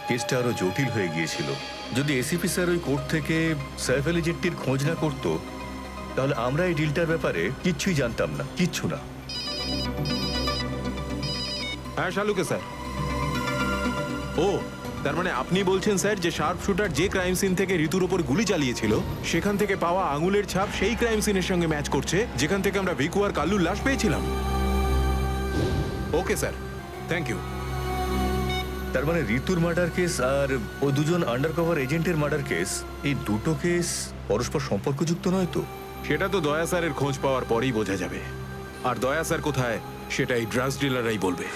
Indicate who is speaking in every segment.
Speaker 1: কেসটা আরো জটিল হয়ে গিয়েছিল। যদি এসিপি স্যার ওই কোর্ট থেকে সাইফ আলী জেট্টির খোঁজ না করতো, তাহলে আমরা এই ডিলটার ব্যাপারে কিচ্ছুই জানতাম না, কিচ্ছু না।
Speaker 2: হ্যাঁ শালুকে স্যার। ও, তার মানে আপনি বলছেন স্যার যে শার্প শুটার যে ক্রাইম সিন থেকে ঋতুর উপর গুলি চালিয়েছিল সেখান থেকে পাওয়া আঙুলের ছাপ সেই ক্রাইম সিনের সঙ্গে ম্যাচ করছে যেখান থেকে আমরা ভিকু আর কাল্লুর লাশ পেয়েছিলাম। Okay sir, thank you.
Speaker 1: তার মানে ঋতুর মার্ডার কেস আর ও দুজন আন্ডারকভার এজেন্টের মার্ডার কেস, এই দুটো কেস পরস্পর সম্পর্কযুক্ত নয় তো?
Speaker 2: সেটা তো দয়া স্যারের খোঁজ পাওয়ার পরেই বোঝা যাবে। আর দয়া স্যার কোথায় সেটা এই ড্রাগস ডিলাররাই বলবে।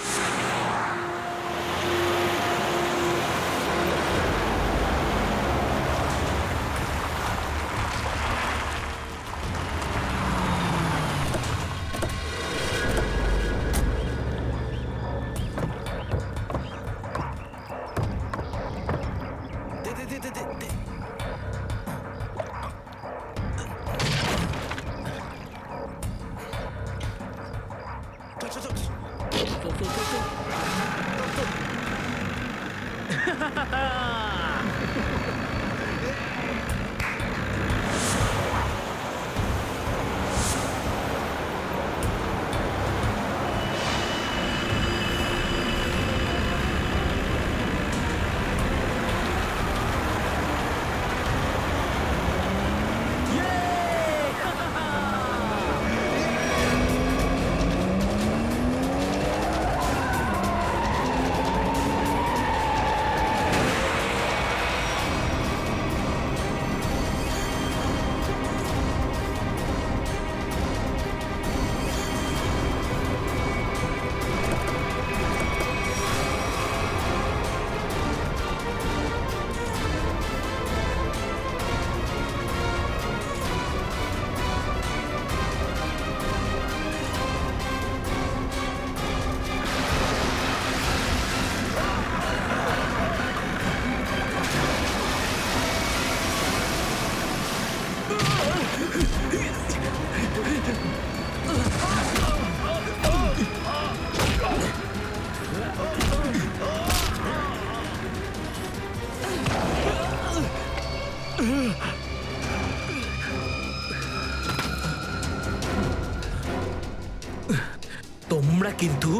Speaker 3: তোমরা কিন্তু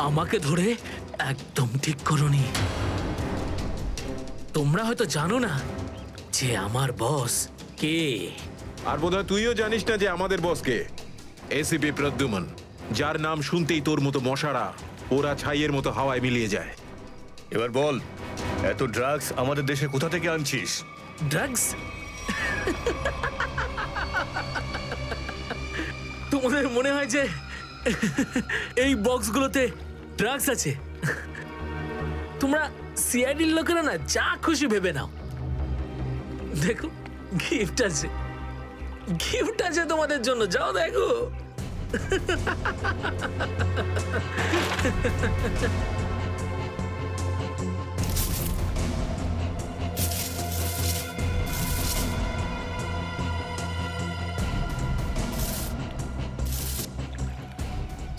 Speaker 3: আমাকে ধরে একদম ঠিক করোনি। তোমরা হয়তো জানো না যে আমার বস কে।
Speaker 2: আর বোধহয় তুইও জানিস না যে আমাদের বসকে, এসিপি প্রদ্যুমন, যার নাম শুনতেই তোর মতো মশারা ওরা ছাইয়ের মতো হাওয়ায় মিলিয়ে যায়।
Speaker 1: এবার বল, এত ড্রাগস আমাদের দেশে কোথা থেকে আনছিস?
Speaker 3: ড্রাগস? তোমাদের মনে হয় যে এই বক্সগুলোতে ড্রাগস আছে? তোমরা সিআইডির লোকেরা না যা খুশি ভেবে নাও। দেখো, গিফট আছে, গিফট আছে তোমাদের জন্য, যাও দেখো।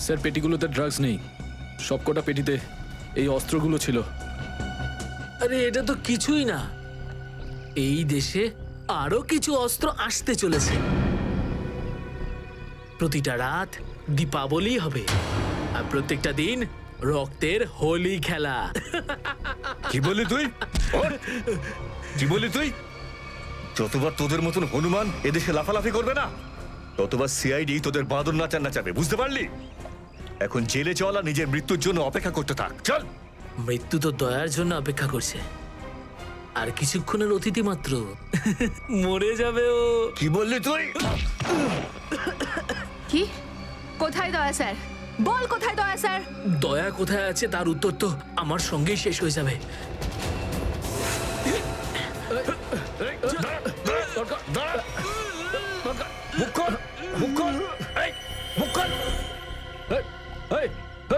Speaker 4: স্যার, পেটিগুলোতে ড্রাগস নেই, সবকটা পেটিতে এই অস্ত্রগুলো ছিল।
Speaker 3: আরে এটা তো কিছুই না, এই দেশে আরো কিছু অস্ত্র আসতে চলেছে। প্রতিটা রাত দীপাবলি হবে আর প্রত্যেকটা দিন রক্তের হোলি খেলা।
Speaker 1: কি বললি তুই? কি বললি তুই? যতবার তোদের মতন হনুমান এদেশে লাফালাফি করবে না, ততবার সিআইডি তোদের বাঁদর নাচার নাচাবে, বুঝতে পারলি? এখন জেলে চল আর নিজের মৃত্যুর জন্য অপেক্ষা করতে থাক, চল।
Speaker 3: মৃত্যু তো দয়ার জন্য অপেক্ষা করছে, আর কিছুক্ষণের অতিথি মাত্র মরে যাবে ও।
Speaker 1: কি বললি তুই?
Speaker 5: কি? কোথায় দয়া স্যার? বল কোথায় দয়া স্যার?
Speaker 3: দয়া কোথায় আছে তার উত্তর তো আমার সঙ্গেই শেষ হয়ে যাবে।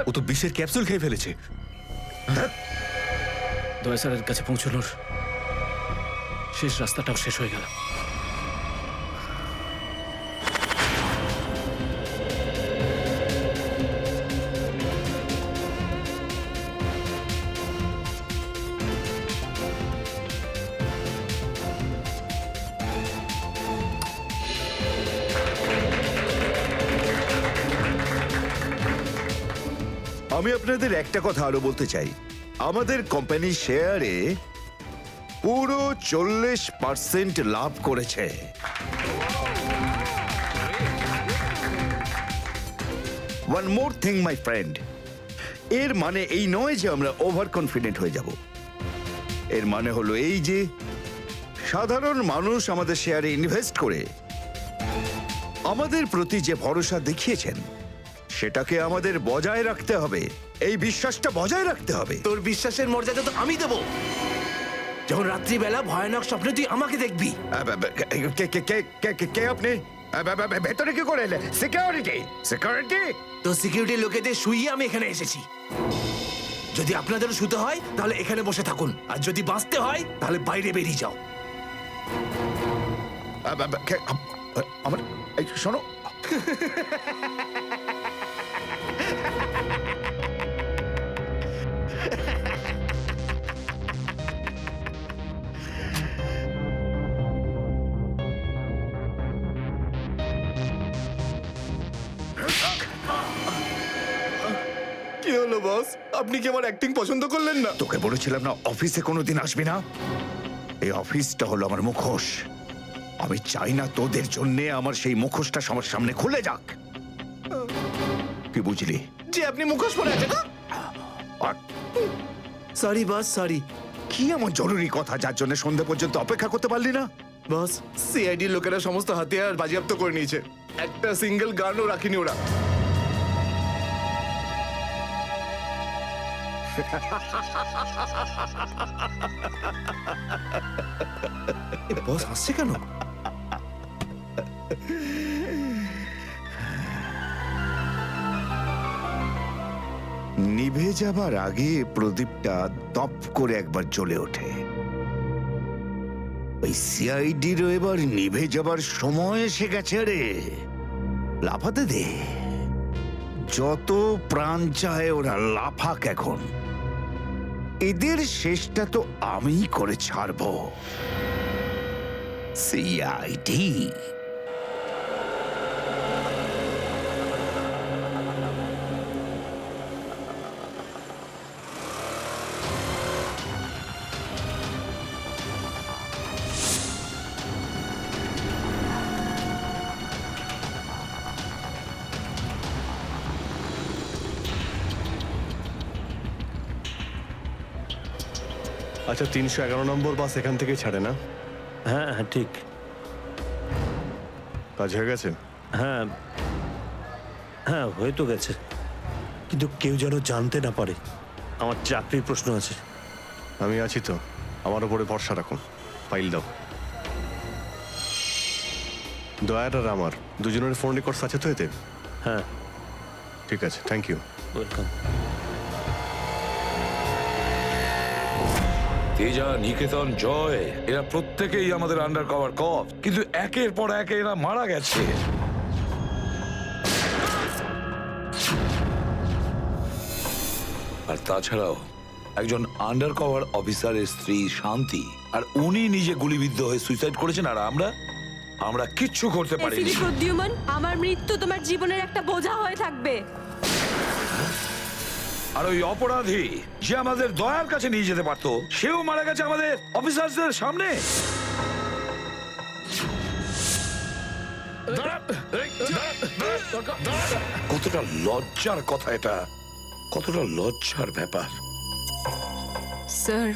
Speaker 1: ও তো বিষের ক্যাপসুল খেয়ে ফেলেছে।
Speaker 4: দয়া স্যারের কাছে পৌঁছানোর শেষ রাস্তাটাও শেষ হয়ে গেল।
Speaker 6: আমি আপনাদের একটা কথা আরো বলতে চাই, আমাদের কোম্পানির শেয়ারে পুরো 40% লাভ করেছে। One more thing my friend, এর মানে এই নয় যে আমরা ওভার কনফিডেন্ট হয়ে যাব। এর মানে হলো এই যে সাধারণ মানুষ আমাদের শেয়ারে ইনভেস্ট করে আমাদের প্রতি যে ভরসা দেখিয়েছেন সেটাকে আমাদের বজায় রাখতে হবে। এই বিশ্বাসটা বজায় রাখতে হবে।
Speaker 7: তোর বিশ্বাসের মর্যাদা তো আমি দেবো যখন রাত্রিবেলা ভয়ানক স্বপ্নে তুই আমাকে দেখবি।
Speaker 6: কে আপনি? ভেতরে কি করে এলে? সিকিউরিটি সিকিউরিটি
Speaker 7: তো সিকিউরিটি লোকেদের শুইয়ে আমি এখানে এসেছি। যদি আপনাদেরও শুতে হয় তাহলে এখানে বসে থাকুন, আর যদি বাঁচতে হয় তাহলে বাইরে বেরিয়ে যাও।
Speaker 6: আমার এই শোনো,
Speaker 2: কি হলো বস? আপনি কি আমার অ্যাক্টিং পছন্দ করলেন না?
Speaker 6: তোকে বলেছিলাম না অফিসে কোনোদিন আসবি না। এই অফিসটা হলো আমার মুখোশ। আমি চাই না তোদের জন্য আমার সেই মুখোশটা সবার সামনে খুলে যাক। কি বুঝলি?
Speaker 7: যে আপনি মুখোশ পরে আছেন।
Speaker 6: আর
Speaker 7: সরি বস, সরি।
Speaker 6: কি এমন জরুরি কথা যার জন্য সন্ধ্যা পর্যন্ত অপেক্ষা করতে পারলি না?
Speaker 2: বস, সিআইডির লোকেরা সমস্ত হাতিয়ার বাজেয়াপ্ত করে নিয়েছে, একটা সিঙ্গেল গানও রাখিনি ওরা।
Speaker 7: বস হাসছে কেন?
Speaker 6: নিভে যাবার আগে প্রদীপটা দপ করে একবার জ্বলে ওঠে। ওই সিআইডিরও এবার নিভে যাবার সময় এসে গেছে রে। লাফাতে দে, যত প্রাণ চায় ওরা লাফাক এখন। এদের শেষটা তো আমিই করে ছাড়বো। সিআইডি
Speaker 8: আচ্ছা, 311 নম্বর বাস এখান থেকে ছাড়ে না?
Speaker 9: হ্যাঁ হ্যাঁ ঠিক।
Speaker 8: কাজ হয়ে গেছে?
Speaker 9: হ্যাঁ হ্যাঁ হয়ে তো গেছে, কিন্তু কেউ যেন জানতে না পারে। আমার চাকরির প্রশ্ন আছে।
Speaker 8: আমি আছি তো, আমার উপরে ভরসা রাখুন। ফাইল দাও। দয়ার আর আমার দুজনের ফোন রেকর্ডস আছে তো এতে?
Speaker 9: হ্যাঁ
Speaker 8: ঠিক আছে, থ্যাংক ইউ।
Speaker 9: ওয়েলকাম।
Speaker 10: তেজা, নিকেতন, জয় এরা প্রত্যেকেই আমাদের আন্ডার কভার কপ, কিন্তু একের পর এক এরা মারা গেছে। আর তাছাড়াও একজন আন্ডার কভার অফিসারের স্ত্রী শান্তি, আর উনি নিজে গুলিবিদ্ধ হয়ে সুইসাইড করেছেন, আর আমরা কিচ্ছু করতে পারিনি।
Speaker 5: এসিডি প্রদ্যুম্ন, আমার মৃত্যু তোমার জীবনের একটা বোঝা হয়ে থাকবে।
Speaker 10: আর ওই অপরাধী যে আমাদের দয়ার কাছে নিয়ে যেতে পারতো, সেও মারা গেছে আমাদের অফিসারদের সামনে। কতটা লজ্জার কথা এটা, কতটা লজ্জার ব্যাপার।
Speaker 11: স্যার,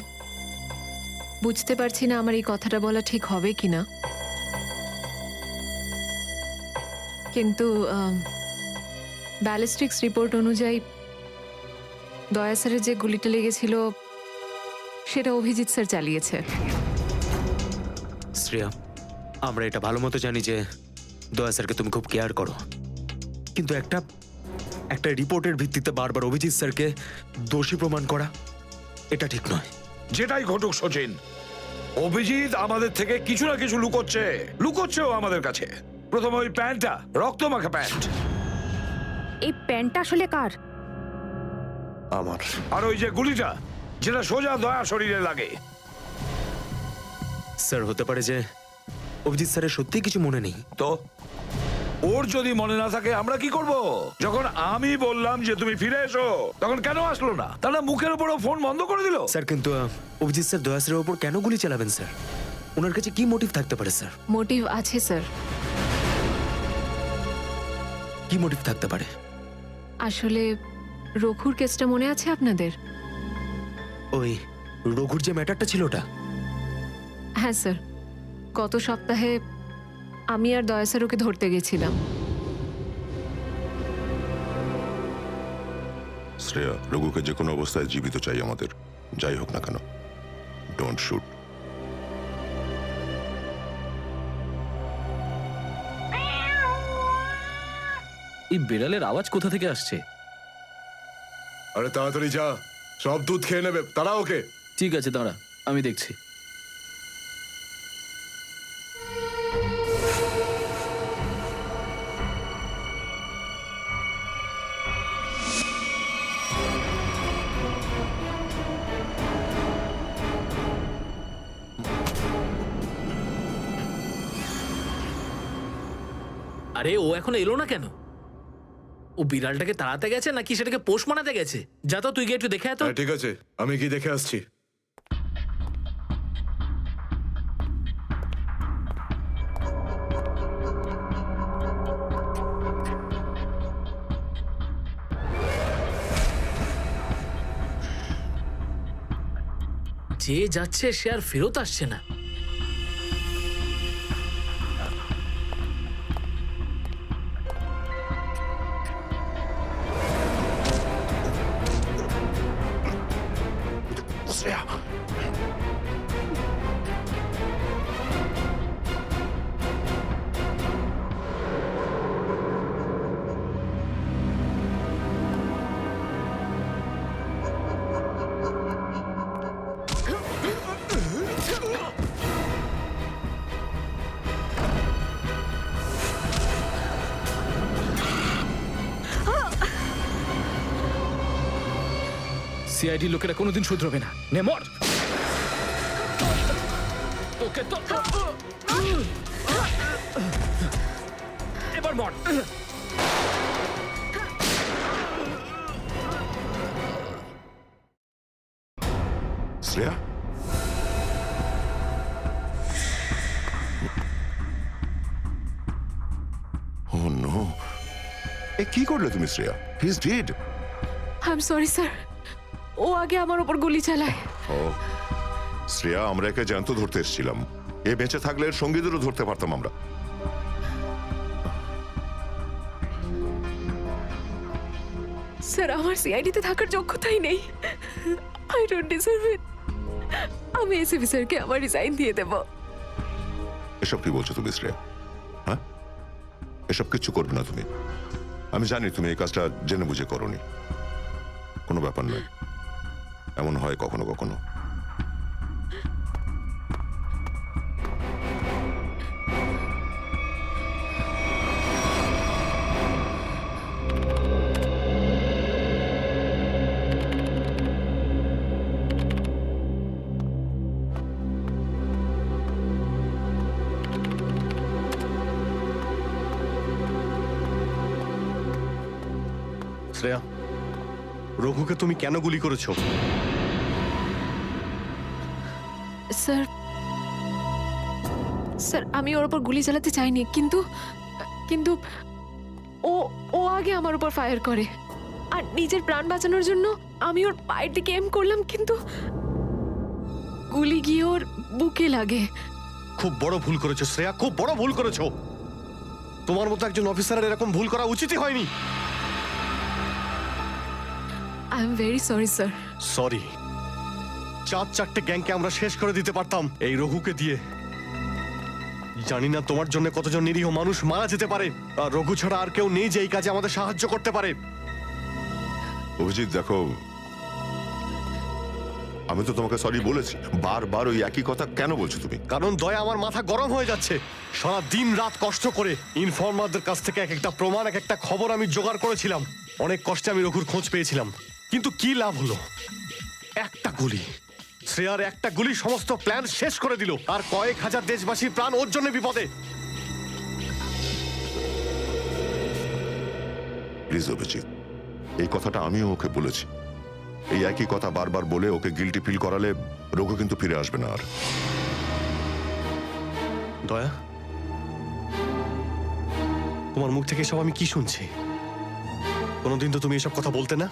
Speaker 11: বুঝতে পারছি না আমার এই কথাটা বলা ঠিক হবে কিনা, কিন্তু ব্যালিস্টিক্স রিপোর্ট অনুযায়ী দয়া স্যারের যে গুলিটা লেগেছিল সেটা অভিজিৎ স্যার চালিয়েছে।
Speaker 7: শ্রেয়া, আমরা এটা ভালো মতো জানি যে দয়া স্যারকে তুমি খুব কেয়ার করো, কিন্তু একটা রিপোর্টের ভিত্তিতে বারবার অভিজিৎ স্যারকে দোষী প্রমাণ করা এটা ঠিক নয়।
Speaker 10: যেটাই ঘটুক সচিন, অভিজিৎ আমাদের থেকে কিছু না কিছু লুকোচ্ছেও আমাদের কাছে। প্রথমে ওই প্যান্টটা, রক্তমাখা প্যান্ট।
Speaker 5: এই প্যান্টটা আসলে কার?
Speaker 8: আমার।
Speaker 10: আর ওই যে গুলিটা, যেটা সোজা দয়া শরীরে লাগে।
Speaker 7: স্যার, হতে পারে যে অভিজিৎ স্যারের সত্যি কিছু মনে নেই।
Speaker 10: তো ওর যদি মনে না থাকে আমরা কি করব? যখন আমি বললাম যে তুমি ফিরে এসো, তখন কেন আসলো না? তাহলে মুখের উপরও ফোন বন্ধ করে দিল।
Speaker 7: স্যার কিন্তু অভিজিৎ স্যার দয়া স্যারের ওপর কেন গুলি চালাবেন স্যার? ওনার কাছে কি মোটিভ থাকতে পারে স্যার?
Speaker 11: মোটিভ আছে স্যার।
Speaker 7: কি মোটিভ থাকতে পারে?
Speaker 11: আসলে রঘুর কেসটা মনে আছে আপনাদের?
Speaker 7: ওই রঘুর যে ম্যাটারটা ছিল ওটা?
Speaker 11: হ্যাঁ স্যার, গত সপ্তাহে আমি আর দয়া স্যার ওকে ধরতে গেছিলাম।
Speaker 12: শ্রেয়া, রঘুকে যে কোনো অবস্থায় জীবিত চাই আমাদের, যাই হোক না কেন। Don't shoot.
Speaker 4: এই বিড়ালের আওয়াজ কোথা থেকে আসছে?
Speaker 8: আরে তাড়াতাড়ি যা, সব দুধ খেয়ে নেবে, তারা ওকে।
Speaker 4: ঠিক আছে, দাঁড়া, আমি দেখছি।
Speaker 3: আরে ও এখন এলো না কেন? ও বিড়ালটাকে তাড়াতে গেছে নাকি সেটাকে পোষ মানাতে গেছে? যা তো, তুই গিয়ে একটু দেখে আয় তো।
Speaker 8: হ্যাঁ, ঠিক আছে, আমি কি দেখে আসছি।
Speaker 3: যে যাচ্ছে সে আর ফেরত আসছে না।
Speaker 12: শ্রেয়া,
Speaker 4: সিআইডি লোকেরা কোনোদিন শুধরবে না। নে মর। ওকে তো এবার মর।
Speaker 12: শ্রেয়া, ও নো, এ কি করলে তুমি Shreya? He is dead.
Speaker 11: I am sorry sir, ও আগে আমার ওপর গুলি চালায়।
Speaker 12: ও শ্রেয়া, আমরা একে জ্যান্ত ধরতে এসেছিলাম। এ বেঁচে থাকলে এর সঙ্গীদেরও ধরতে পারতাম আমরা।
Speaker 11: স্যার, আমার সিআইডিতে থাকার যোগ্যতাই নেই। আই ডোন্ট ডিজার্ভ ইট। আমি এসিপি স্যারকে আমার রিজাইন দিয়ে দেব।
Speaker 12: এসব কি বলছো তুমি শ্রেয়া? হ্যাঁ, এসব কিচ্ছু করবে না তুমি। আমি জানি তুমি এই কাজটা জেনে বুঝে করোনি। কোনো ব্যাপার নয়, এমন হয় কখনো কখনো।
Speaker 8: শ্রেয়া, রঘুকে তুমি কেন গুলি করেছো?
Speaker 11: স্যার, স্যার আমি ওর উপর গুলি চালাতে চাইনি, কিন্তু কিন্তু ও ও আগে আমার উপর ফায়ার করে। আর নিজের প্রাণ বাঁচানোর জন্য আমি ওর পায়ের দিকে এম করলাম, কিন্তু গুলি গিয়ে ওর বুকে লাগে।
Speaker 8: খুব বড় ভুল করেছো শ্রেয়া, খুব বড় ভুল করেছো। তোমার মতো একজন অফিসারের এরকম ভুল করা উচিতই হয়নি।
Speaker 11: I am very sorry sir.
Speaker 8: Sorry? 4-4টে গ্যাংকে আমরা শেষ করে দিতে পারতাম এই রঘুকে দিয়ে। জানি না তোমার জন্য কতজন নিরীহ মানুষ মারা যেতে পারে, আর রঘু ছাড়া আর কেউ নেই যে এই কাজে আমাদের সাহায্য করতে পারে।
Speaker 12: অভিজিৎ দেখো, আমি তো তোমাকে সরি বলেছি। বারবার ওই একই কথা কেন বলছো তুমি?
Speaker 8: কারণ দয়া আমার মাথা গরম হয়ে যাচ্ছে। সারা দিন রাত কষ্ট করে ইনফর্মারদের কাছ থেকে এক একটা প্রমাণ, এক একটা খবর আমি জোগাড় করেছিলাম। অনেক কষ্টে আমি রঘুর খোঁজ পেয়েছিলাম, কিন্তু কি লাভ হলো? একটা গুলি, শ্রেয়ার একটা গুলি সমস্ত প্ল্যান শেষ করে দিল, আর কয়েক হাজার দেশবাসীর প্রাণ ওর জন্য বিপদে।
Speaker 12: প্লিজ অভিজিৎ, এই কথাটা আমিও ওকে বলেছি। এই একই কথা বারবার বলে ওকে গিল্টি ফিল করালে রঘু কিন্তু ফিরে আসবে না আর।
Speaker 8: দয়া, তোমার মুখ থেকে সব আমি কি শুনছি? কোনোদিন তো তুমি এসব কথা বলতে না।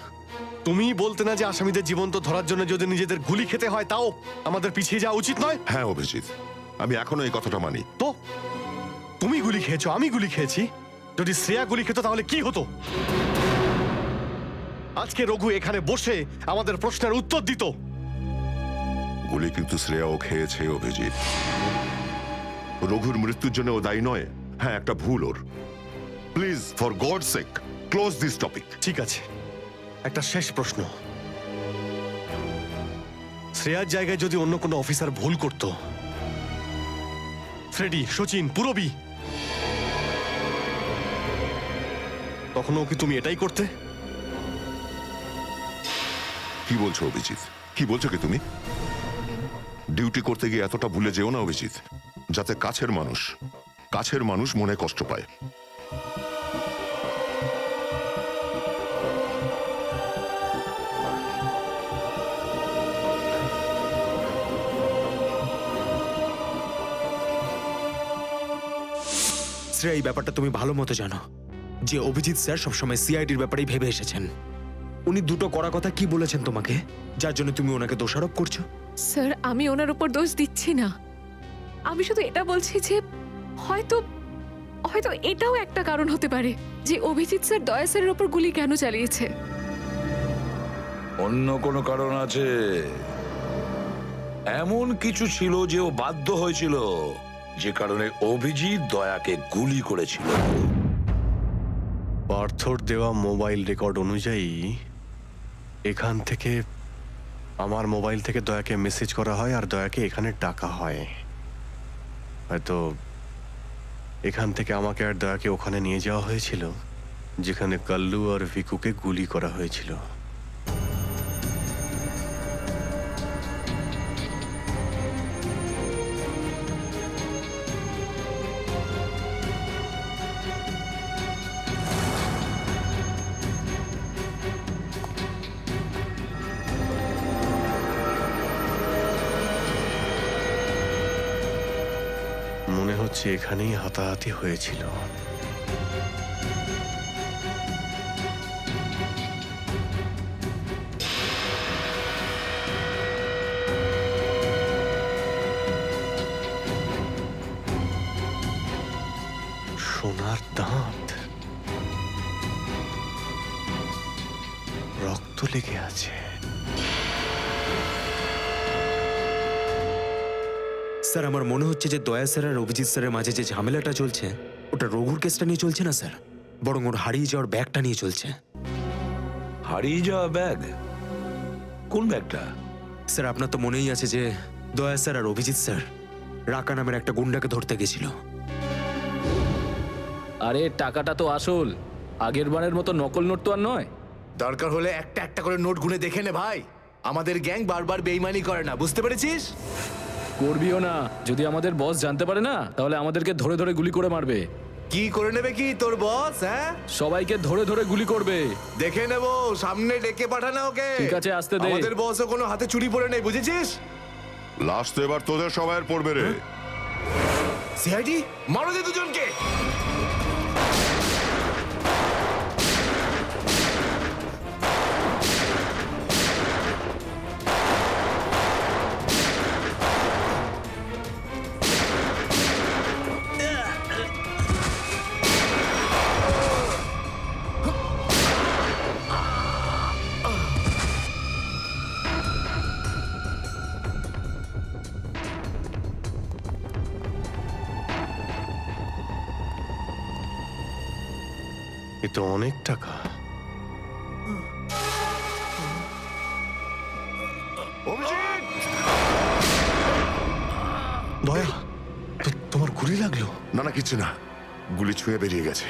Speaker 8: তুমি বলতে না যে আসামিদের জীবন্ত ধরার জন্য যদি নিজেদের গুলি খেতে হয় তাও আমাদের পিছিয়ে যাওয়া উচিত নয়।
Speaker 12: হ্যাঁ অভিজিৎ, আমি এখনো এই কথাটা মানি।
Speaker 8: তো তুমি গুলি খেয়েছো, আমি গুলি খেয়েছি। যদি শ্রেয়া গুলি খেত তাহলে কি হতো? আজকে রঘু এখানে বসে আমাদের প্রশ্নের উত্তর দিত।
Speaker 12: গুলি কিন্তু শ্রেয়াও খেয়েছে অভিজিৎ। রঘুর মৃত্যুর জন্য ও দায়ী নয়। হ্যাঁ, একটা ভুল ওর। Please for God sake close this topic.
Speaker 8: ঠিক আছে, একটা শেষ প্রশ্ন। শ্রেয়ার জায়গায় যদি অন্য কোনো অফিসার ভুল করত, ফ্রেডি, সচিন, পুরবী, তখনও কি তুমি এটাই করতে?
Speaker 12: কি বলছো অভিজিৎ? কি বলছো কি তুমি? ডিউটি করতে গিয়ে এতটা ভুলে যেও না অভিজিৎ, যাতে কাছের মানুষ মনে কষ্ট পায়।
Speaker 7: শ্রেয়া, এই ব্যাপারটা তুমি ভালো মতো জানো যে অভিজিৎ স্যার সবসময় সিআইডির ব্যাপারেই ভেবে এসেছেন। উনি দুটো কড়া কথা কি বলেছেন তোমাকে, যার জন্য তুমি ওনাকে দোষারোপ করছো?
Speaker 11: স্যার, আমি ওনার উপর দোষ দিচ্ছি না। আমি শুধু এটা বলছি যে হয়তো হয়তো এটাও একটা কারণ হতে পারে যে অভিজিৎ স্যার দয়া স্যারের উপর গুলি কেন চালিয়েছে।
Speaker 10: অন্য কোনো কারণ আছে? এমন কিছু ছিল যে ও বাধ্য হয়েছিল, যে কারণে অভিজিৎ দয়াকে গুলি করেছিল।
Speaker 8: পার্থর দেওয়া মোবাইল রেকর্ড অনুযায়ী এখান থেকে আমার মোবাইল থেকে দয়াকে মেসেজ করা হয় আর দয়াকে এখানে ডাকা হয়। হয়তো এখান থেকে আমাকে আর দয়াকে ওখানে নিয়ে যাওয়া হয়েছিল যেখানে কাল্লু আর ভিকুকে গুলি করা হয়েছিল। মনে হচ্ছে এখানেই হাতাহাতি হয়েছিল। সোনার দাঁত, রক্ত লেগে আছে।
Speaker 7: স্যার, আমার মনে হচ্ছে যে দয়া স্যার আর অভিজিৎ স্যারের মাঝে যে ঝামেলাটা চলছে ওটা রঘুর কেসটা নিয়ে চলছে না স্যার, বরং ওর হারিয়ে যাওয়ার ব্যাগটা নিয়ে চলছে।
Speaker 10: হারিয়ে যাওয়া ব্যাগ? কোন ব্যাগটা?
Speaker 7: স্যার, আপনার তো মনেই আছে যে দয়া স্যার আর অভিজিৎ স্যার রাকা নামের একটা গুন্ডাকে ধরতে গেছিল।
Speaker 4: আরে টাকাটা তো আসল, আগের বারের মতো নকল নোট তো আর নয়।
Speaker 13: দরকার হলে একটা একটা করে নোট গুনে দেখে নে ভাই। আমাদের গ্যাং বারবার বেইমানি করে না, বুঝতে পেরেছিস?
Speaker 4: করবিও না। যদি আমাদের বস জানতে পারে না তাহলে আমাদেরকে ধরে ধরে গুলি করে মারবে।
Speaker 13: কি করে নেবে কি তোর বস? হ্যাঁ,
Speaker 4: সবাইকে ধরে ধরে গুলি করবে।
Speaker 13: দেখে নেবো, সামনে ডেকে পাঠানা ওকে।
Speaker 4: ঠিক আছে, আসতে দে।
Speaker 13: আমাদের বসও কোনো হাতে চুরি পড়ে নেই, বুঝেছিস?
Speaker 12: লাস্ট তো এবার তোদের সবাইয়ের পড়বে রে।
Speaker 13: সিআইডি মারো দে দুজনকে।
Speaker 8: এ তো অনেক টাকা। দয়া, তোমার গুলি লাগলো?
Speaker 12: না না, কিছু না, গুলি ছুঁয়ে বেরিয়ে গেছে।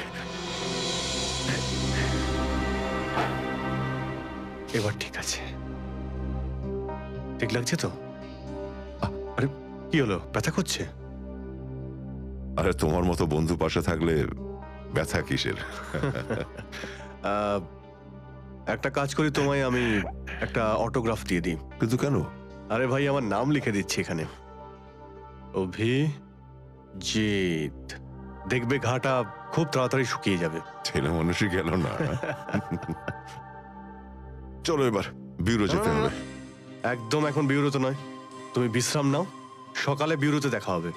Speaker 8: এবার ঠিক আছে, ঠিক লাগছে তো? আরে কি হলো, ব্যথা করছে?
Speaker 12: আরে তোমার মতো বন্ধু পাশে থাকলে ব্যথা কিসের?
Speaker 8: একটা কাজ করি, তোমায় আমি একটা অটোগ্রাফ দিয়ে দিই।
Speaker 12: কিন্তু কেন?
Speaker 8: আরে ভাই, আমার নাম লিখে দিচ্ছি এখানে, অভিজিৎ। দেখবে ঘাটা খুব তাড়াতাড়ি শুকিয়ে যাবে।
Speaker 12: ছেলে মানুষই গেল না। চলো এবার বিউরো যেতে হবে।
Speaker 8: একদম এখন বিউরোতে নয়, তুমি বিশ্রাম নাও, সকালে বিউরোতে দেখা হবে।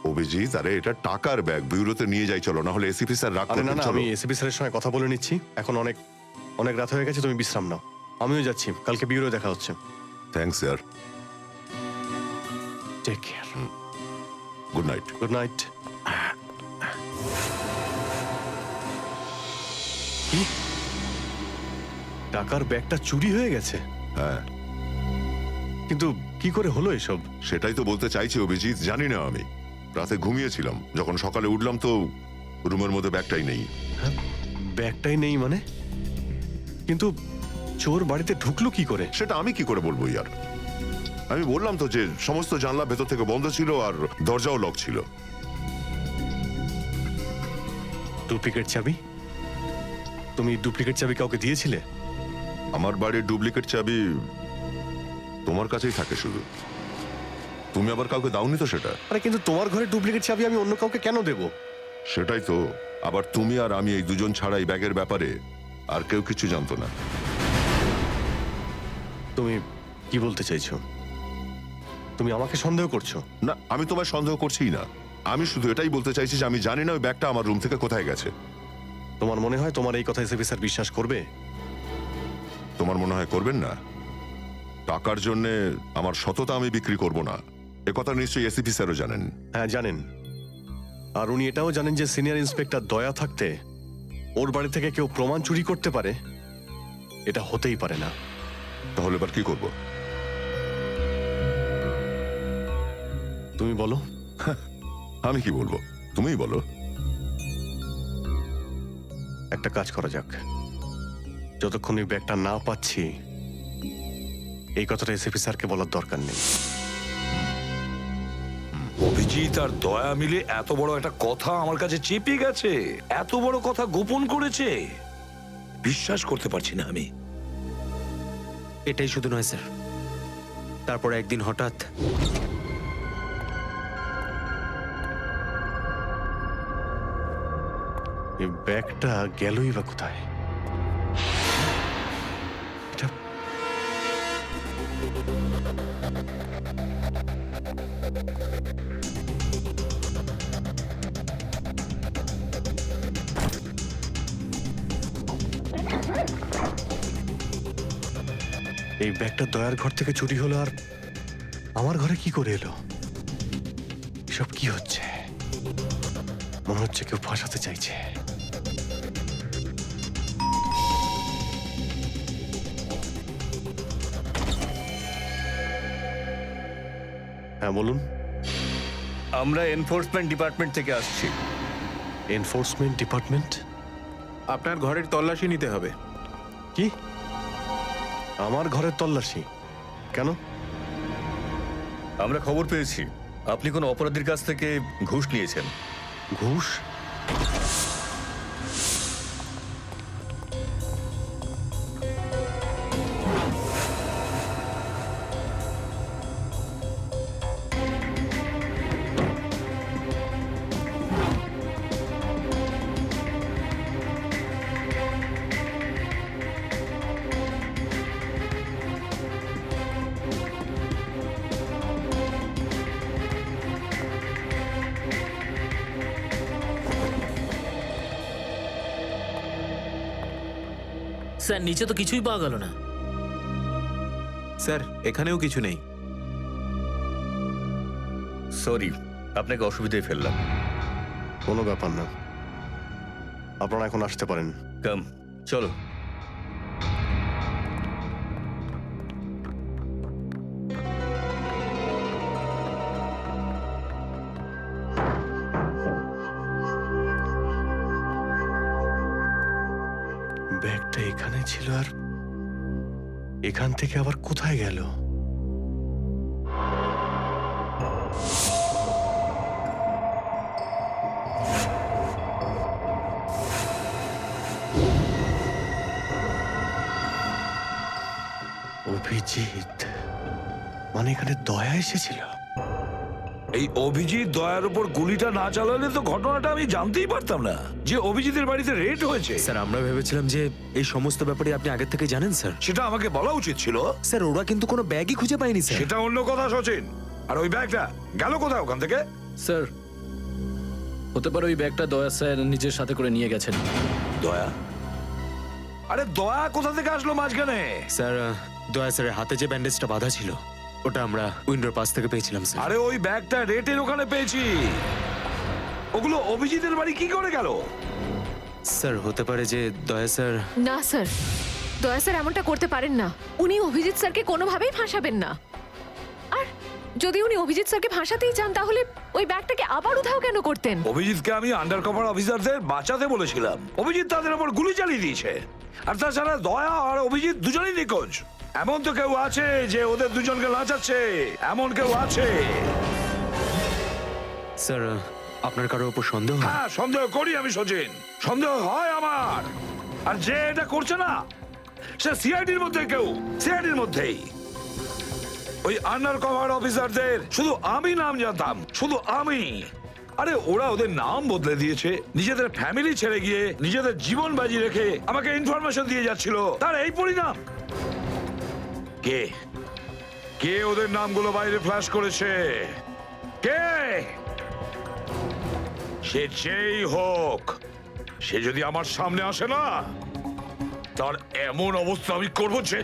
Speaker 12: অভিজিৎ, আরে এটা টাকার ব্যাগ, বিউরোতে নিয়ে যাই চলো, না হলে এসিপি স্যার রাগ
Speaker 8: আরে না
Speaker 12: করবেন।
Speaker 8: না,
Speaker 12: চলো।
Speaker 8: আমি এসিপি স্যারের সঙ্গে কথা বলে নিচ্ছি, এখন অনেক অনেক রাত হয়ে গেছে, তুমি বিশ্রাম নাও। আমিও যাচ্ছি, কালকে বিউরো দেখা হচ্ছে।
Speaker 12: Thanks sir.
Speaker 8: Take care.
Speaker 12: Good night.
Speaker 8: Good night. টাকার ব্যাগটা চুরি হয়ে গেছে?
Speaker 12: হ্যাঁ।
Speaker 8: কিন্তু কি করে হলো এসব?
Speaker 12: সেটাই তো বলতে চাইছি অভিজিৎ, জানি না। আমি রাতে ঘুমিয়েছিলাম, যখন সকালে উঠলাম তো রুমের মধ্যে ব্যাগটাই নেই।
Speaker 8: ব্যাগটাই নেই মানে? কিন্তু চোর বাড়িতে ঢুকলো কি করে?
Speaker 12: সেটা আমি কি করে বলবো ইয়ার? আমি বললাম তো যে সমস্ত জানলা ভেতর থেকে বন্ধ ছিল আর দরজাও লক ছিল।
Speaker 8: ডুপ্লিকেট চাবি? তুমি ডুপ্লিকেট চাবি কাউকে দিয়েছিলে?
Speaker 12: আমার বাড়ির ডুপ্লিকেট চাবি তোমার কাছেই থাকে শুধু, তুমি আবার কাউকে দাওনি তো সেটা।
Speaker 8: আরে কিন্তু তোমার ঘরে ডুপ্লিকেট চাবি আমি অন্য কাউকে কেন দেব?
Speaker 12: সেটাই তো, আবার তুমি আর আমি এই দুজন ছাড়া এই ব্যাগের ব্যাপারে আর কেউ কিছু জানতো না।
Speaker 8: তুমি কি বলতে চাইছো? তুমি আমাকে সন্দেহ করছো?
Speaker 12: না, আমি তোমায় সন্দেহ করছিই না, আমি শুধু এটাই বলতে চাইছি যে আমি জানি না ওই ব্যাগটা আমার রুম থেকে কোথায় গেছে।
Speaker 8: তোমার মনে হয় তোমার এই কথা এসএপি স্যার বিশ্বাস করবে?
Speaker 12: তোমার মনে হয় করবেন না? টাকার জন্য আমার সততা আমি বিক্রি করব না, এ কথা নিশ্চয়ই এসিপি স্যারও জানেন।
Speaker 8: হ্যাঁ জানেন, আর উনি এটাও জানেন যে সিনিয়র ইন্সপেক্টর দয়া থাকতে ওর বাড়ি থেকে কেউ প্রমাণ চুরি করতে পারে, এটা হতেই পারে না।
Speaker 12: তাহলে এবার কি করব?
Speaker 8: তুমি বলো।
Speaker 12: আমি কি বলবো, তুমিই বলো।
Speaker 8: একটা কাজ করা যাক, যতক্ষণ এই ব্যাগটা না পাচ্ছি এই কথাটা এসএপি স্যারকে বলার দরকার নেই।
Speaker 10: অভিজিৎ আর দয়া মিলে এত বড় একটা কথা আমার কাছে চেপে গেছে, এত বড় কথা গোপন করেছে, বিশ্বাস করতে পারছি না আমি।
Speaker 7: এটাই শুধু নয় স্যার, তারপর একদিন হঠাৎ
Speaker 8: এই ব্যাগটা গেলই বা কোথায়? এটা এই ব্যাগটা দয়ার ঘর থেকে চুরি হলো, আর আমার ঘরে কি করে এলো? এসব কি হচ্ছে? মনে হচ্ছে কেউ ফাঁসাতে চাইছে। হ্যাঁ বলুন।
Speaker 1: আমরা এনফোর্সমেন্ট ডিপার্টমেন্ট থেকে আসছি।
Speaker 8: Enforcement department?
Speaker 2: আপনার ঘরের তল্লাশি নিতে হবে।
Speaker 8: কি? আমার ঘরের তল্লাশি কেন?
Speaker 1: আমরা খবর পেয়েছি আপনি কোনো অপরাধীর কাছ থেকে ঘুষ নিয়েছেন।
Speaker 8: ঘুষ?
Speaker 3: স্যার নিচে তো কিছুই পাওয়া গেল না।
Speaker 2: স্যার এখানেও কিছু নেই।
Speaker 1: সরি, আপনাকে অসুবিধায় ফেললাম।
Speaker 8: কোনো ব্যাপার না, আপনারা এখন আসতে পারেন।
Speaker 1: কাম, চলো।
Speaker 8: ব্যাগটা এখানে ছিল, আর এখান থেকে আবার কোথায় গেল? অভিজিৎ মানে এখানে দয়া এসেছিল?
Speaker 10: এই অভিজিৎ দয়ার উপর গুলিটা না চালালে তো ঘটনাটা আমি জানতেই পারতাম না যে অভিজিতের বাড়িতে রেড হয়েছে।
Speaker 7: স্যার আমরা ভেবেছিলাম যে এই সমস্ত ব্যাপারে আপনি আগে থেকে জানেন স্যার।
Speaker 10: সেটা আমাকে বলা উচিত ছিল।
Speaker 7: স্যার ওরা কিন্তু কোনো ব্যাগই খুঁজে পায়নি স্যার।
Speaker 10: সেটা অন্য কথা সচিন। আর ওই ব্যাগটা গেল কোথায় ওখান থেকে?
Speaker 4: স্যার হতে পারে ওই ব্যাগটা দয়া স্যার নিজের সাথে করে নিয়ে গেছেন।
Speaker 10: দয়া? আরে দয়া কোথা থেকে আসলো মাঝখানে?
Speaker 7: স্যার দয়া স্যারের হাতে যে ব্যান্ডেজটা বাঁধা ছিল ওটা আমরা উইন্ডোর পাশ থেকে পেয়েছিলাম স্যার।
Speaker 10: আরে ওই ব্যাগটা রেটের ওখানে পেয়েছি। ওগুলো অভিজিতের বাড়ি কি করে গেল?
Speaker 7: স্যার হতে পারে যে দয়া স্যার।
Speaker 11: না স্যার, দয়া স্যার এমনটা করতে পারেন না। উনি অভিজিৎ স্যারকে কোনোভাবেই ফাঁসাবেন না। আর যদি উনি অভিজিৎ স্যারকে ফাঁসাতেই চান তাহলে ওই ব্যাগটাকে আবার উধাও কেন করতেন?
Speaker 10: অভিজিৎকে আমি আন্ডার কভার অফিসারদের বাঁচাতে বলেছিলাম। অভিজিৎ তাদের উপর গুলি চালিয়ে দিয়েছে। আর তাছাড়া দয়া আর অভিজিৎ দুজনেই নিখোঁজ। এমন তো কেউ আছে যে ওদের দুজনকে লাচাচ্ছে, এমন কেউ আছে?
Speaker 7: স্যার আপনার কারোর উপর সন্দেহ?
Speaker 10: হ্যাঁ সন্দেহ করি আমি সচিন, সন্দেহ হয় আমার। আর যে এটা করছে না সে সিআইডির মধ্যে কেউ, সিআইডির মধ্যেই। ওই আন্ডার কভার অফিসারদের শুধু আমি নাম জানতাম, শুধু আমি। আরে ওরা ওদের নাম বদলে দিয়েছে, নিজেদের ফ্যামিলি ছেড়ে গিয়ে নিজেদের জীবন বাজি রেখে আমাকে ইনফরমেশন দিয়ে যাচ্ছিল। তার এই পরিণাম। কে কে ওদের নামগুলো বাইরে ফ্ল্যাশ করেছে? কে? সে যেই হোক, সে যদি আমার সামনে আসে না, তার এমন অবস্থা আমি করবো যে।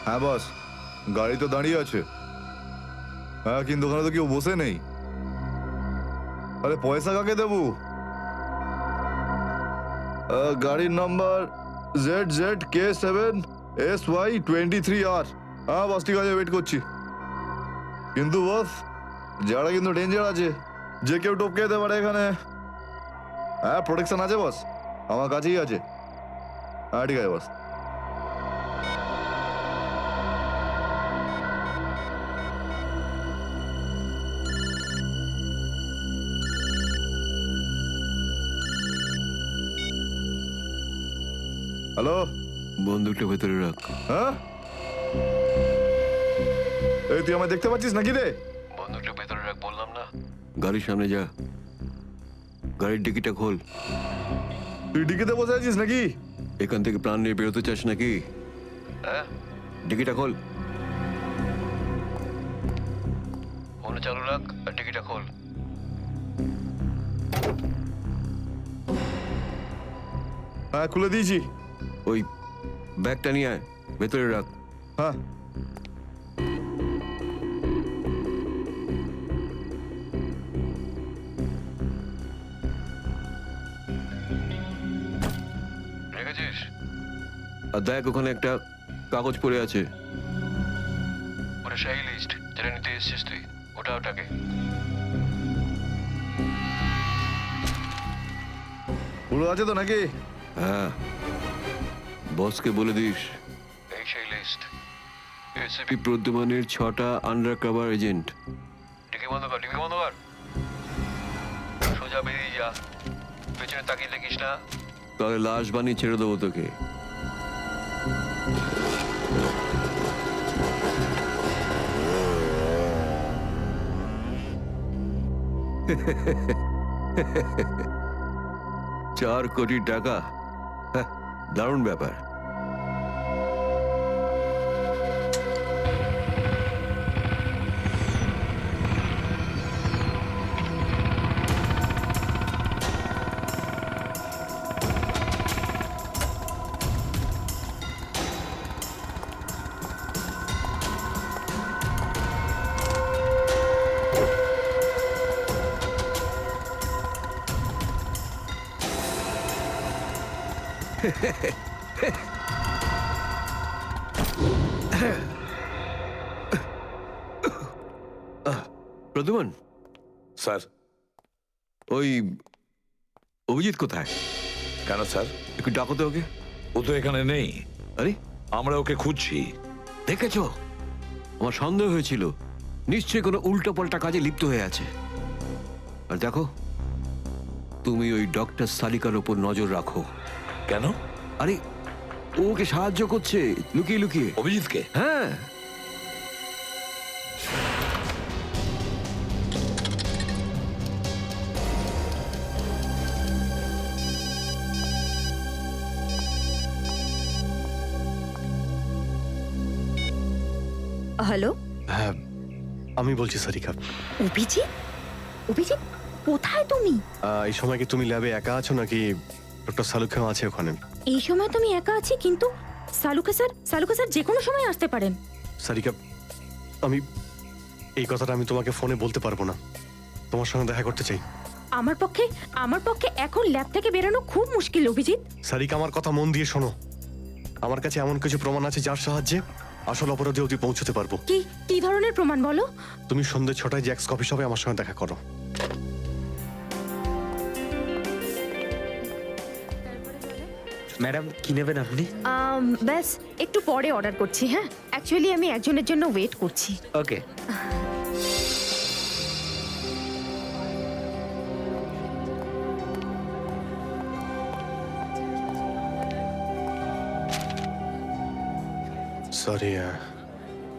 Speaker 14: হ্যাঁ বস, গাড়ি তো দাঁড়িয়ে আছে। হ্যাঁ কিন্তু ওখানে তো কেউ বসে নেই। আরে পয়সা কাকে দেবো? গাড়ির নাম্বার ZZK7SY23R। হ্যাঁ বস ঠিক আছে, ওয়েট করছি। কিন্তু বস যারা কিন্তু ডেঞ্জার আছে, যে কেউ টপকে যেতে পারে এখানে। হ্যাঁ প্রোটেকশন আছে বস, আমার কাছেই আছে। হ্যাঁ ঠিক আছে বস। হ্যালো,
Speaker 2: বন্দুকটা ভেতরে রাখ।
Speaker 14: হ্যাঁ এই তুই আমায় দেখতে পাচ্ছিস নাকি রে?
Speaker 2: বন্দুকটা ভেতরে রাখ বললাম না। গাড়ির সামনে যা, গাড়ির ডিকিটা খোল।
Speaker 14: তুই ডিকিতে বসে আছিস নাকি?
Speaker 2: এখান থেকে প্রাণ নিয়ে বেরোতে চাস নাকি? হ্যাঁ ডিকিটা খোল। ফোন চালু রাখ আর ডিকিটা খোল।
Speaker 14: হ্যাঁ খুলে দিয়েছি।
Speaker 2: ওই ব্যাগটা নিয়ে আয়, ভেতরে রাখ।
Speaker 14: হ্যাঁ
Speaker 2: রেখেছিস? আর দেখ ওখানে একটা কাগজ পড়ে আছে, ওটা সেই লিস্ট যেটা নিতে এসেছিস তুই। ওটাকে
Speaker 14: পুরো আছে তো নাকি?
Speaker 2: হ্যাঁ বসকে বলে দিস এই সেই লিস্ট। এসিপি প্রদ্যুমানের 6টা আন্ডার কভার এজেন্ট। ডিকি বন্ধ কর, ডিকি বন্ধ কর। সোজা বেরিয়ে যা, পেছনে তাকিয়ে দেখিস না, তাহলে লাশ বানিয়ে ছেড়ে দেবো তোকে। $4 কোটি, দারুণ ব্যাপার।
Speaker 15: প্রদ্যুমন,
Speaker 10: স্যার।
Speaker 15: ওই অভিজিৎ কোথায়?
Speaker 10: কেন স্যার?
Speaker 15: একটু ডাকো তো ওকে।
Speaker 10: ও তো এখানে নেই।
Speaker 15: আরে,
Speaker 10: আমরা ওকে খুঁজছি।
Speaker 15: দেখেছো, আমার সন্দেহ হয়েছিল নিশ্চয়ই কোনো উল্টো পাল্টা কাজে লিপ্ত হয়ে আছে। আর দেখো, তুমি ওই ডক্টর সালিকার ওপর নজর রাখো।
Speaker 10: কেন?
Speaker 15: আরে, ও ওকে সাহায্য করছে লুকিয়ে লুকিয়ে।
Speaker 10: অভিজিৎকে?
Speaker 15: হ্যাঁ।
Speaker 16: হ্যালো,
Speaker 8: হ্যাঁ, আমি বলছি সারিকা।
Speaker 16: অভিজিৎ? অভিজিৎ, কোথায় তুমি?
Speaker 8: এই সময় কি তুমি ল্যাবে একা আছো নাকি ডক্টর সালুখাও আছে ওখানে?
Speaker 16: এই সময় তুমি একা আছি, কিন্তু সালুকা স্যার যে কোনো সময় আসতে পারেন।
Speaker 8: সারিকা, আমি এই কথাটা আমি তোমাকে ফোনে বলতে পারবো না। তোমার সঙ্গে দেখা করতে চাই।
Speaker 16: আমার পক্ষে এখন ল্যাব থেকে বেরোনো খুব মুশকিল অভিজিৎ।
Speaker 8: সারিকা, আমার কথা মন দিয়ে শোনো। আমার কাছে এমন কিছু প্রমাণ আছে যার সাহায্যে আসল অপরাধী অবধি পৌঁছতে পারবো।
Speaker 16: কি ধরনের প্রমাণ বলো?
Speaker 8: তুমি সন্ধ্যে 6টায় জ্যাক্স কফি শপে আমার সঙ্গে দেখা করো।
Speaker 7: ম্যাডাম, কি নেবেন আপনি?
Speaker 16: ব্যাস একটু পরে অর্ডার করছি। হ্যাঁ, অ্যাকচুয়ালি আমি একজনের জন্য ওয়েট করছি।
Speaker 7: ওকে।
Speaker 8: সরি,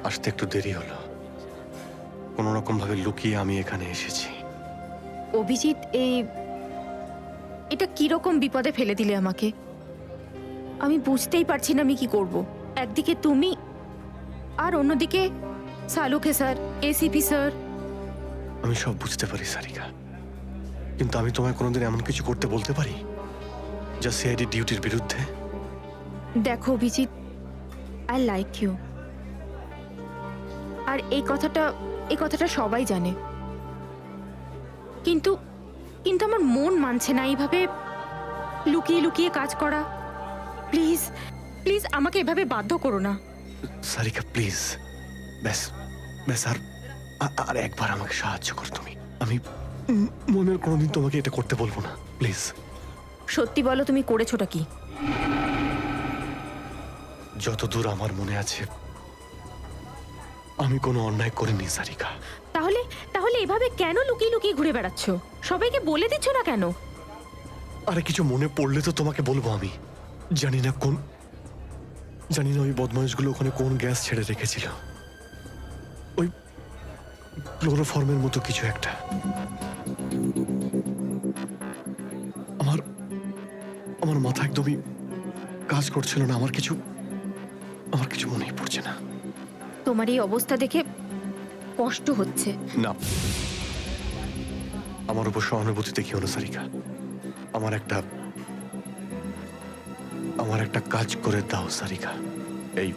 Speaker 8: আসতে একটু দেরি হলো। কোনো রকম ভাবে লুকিয়ে আমি এখানে এসেছি।
Speaker 16: অভিজিৎ, এটা কিরকম বিপদে ফেলে দিলে আমাকে। আমি বুঝতেই পারছি না আমি কি করব। একদিকে তুমি আর অন্যদিকে সালুকে স্যার, এসিপি স্যার।
Speaker 8: আমি সব বুঝতে পারি সারিকা, কিন্তু আমি তোমায় কোনোদিন এমন কিছু করতে বলতে পারি যা সিআইডি ডিউটির বিরুদ্ধে?
Speaker 16: দেখো অভিজিৎ, আই লাইক ইউ। আর এই কথাটা সবাই জানে, কিন্তু আমার মন মানছে না এইভাবে লুকিয়ে লুকিয়ে কাজ করা। প্লিজ প্লিজ আমাকে এভাবে বাধ্য করো না।
Speaker 8: সারিকা প্লিজ, ব্যাস ব্যাস, আর একবার আমাকে সাহায্য করো তুমি। আমি মনের কোনোদিন তোমাকে এটা করতে বলবো না, প্লিজ।
Speaker 16: সত্যি বলো, তুমি করেছোটা কি?
Speaker 8: যতদূর আমার মনে আছে আমি কোনো অন্যায় করিনি সারিকা।
Speaker 16: তাহলে এভাবে কেন লুকিয়ে লুকিয়ে ঘুরে বেড়াচ্ছ? সবাইকে বলে দিচ্ছ না কেন?
Speaker 8: আরে কিছু মনে পড়লে তো তোমাকে বলবো। আমি জানি না ওই বদমাইশগুলো ওখানে কোন গ্যাস ছেড়ে রেখেছিল। ওই ক্লোরোফর্মের মতো কিছু একটা। আমার মাথা একদমই কাজ করছিল না। আমার কিছু মনেই পড়ছে না।
Speaker 16: তোমার এই অবস্থা দেখে কষ্ট হচ্ছে।
Speaker 8: না, আমার উপর সহানুভূতি দেখিও না সারিকা। আমার একটা কাজ করে দাও সারিকা। এই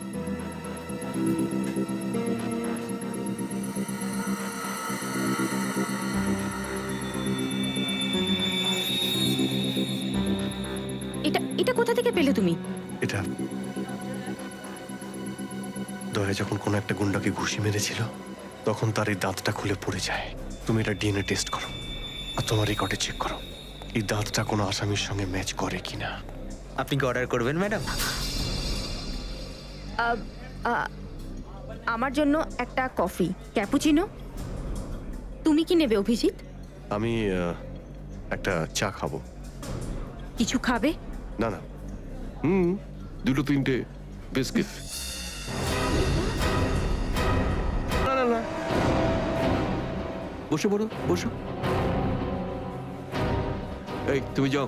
Speaker 16: এটা কোথা থেকে পেলে তুমি?
Speaker 8: এটা দয়া যখন কোনো একটা গুন্ডাকে ঘুষি মেরেছিল তখন তার এই দাঁতটা খুলে পড়ে যায়। তুমি এটা ডিএনএ টেস্ট করো আর তোমার রেকর্ডে চেক করো এই দাঁতটা কোনো আসামির সঙ্গে ম্যাচ করে কিনা।
Speaker 7: আপনি কি অর্ডার করবেন ম্যাডাম?
Speaker 16: আমার জন্য একটা কফি ক্যাপুচিনো। তুমি কি নেবে অভিজিৎ?
Speaker 8: আমি একটা চা খাবো।
Speaker 16: কিছু খাবে?
Speaker 8: না না,
Speaker 15: দুটো তিনটে বিস্কিট। না না না, বসে পড়ো, বসো। এই তুমি যাও,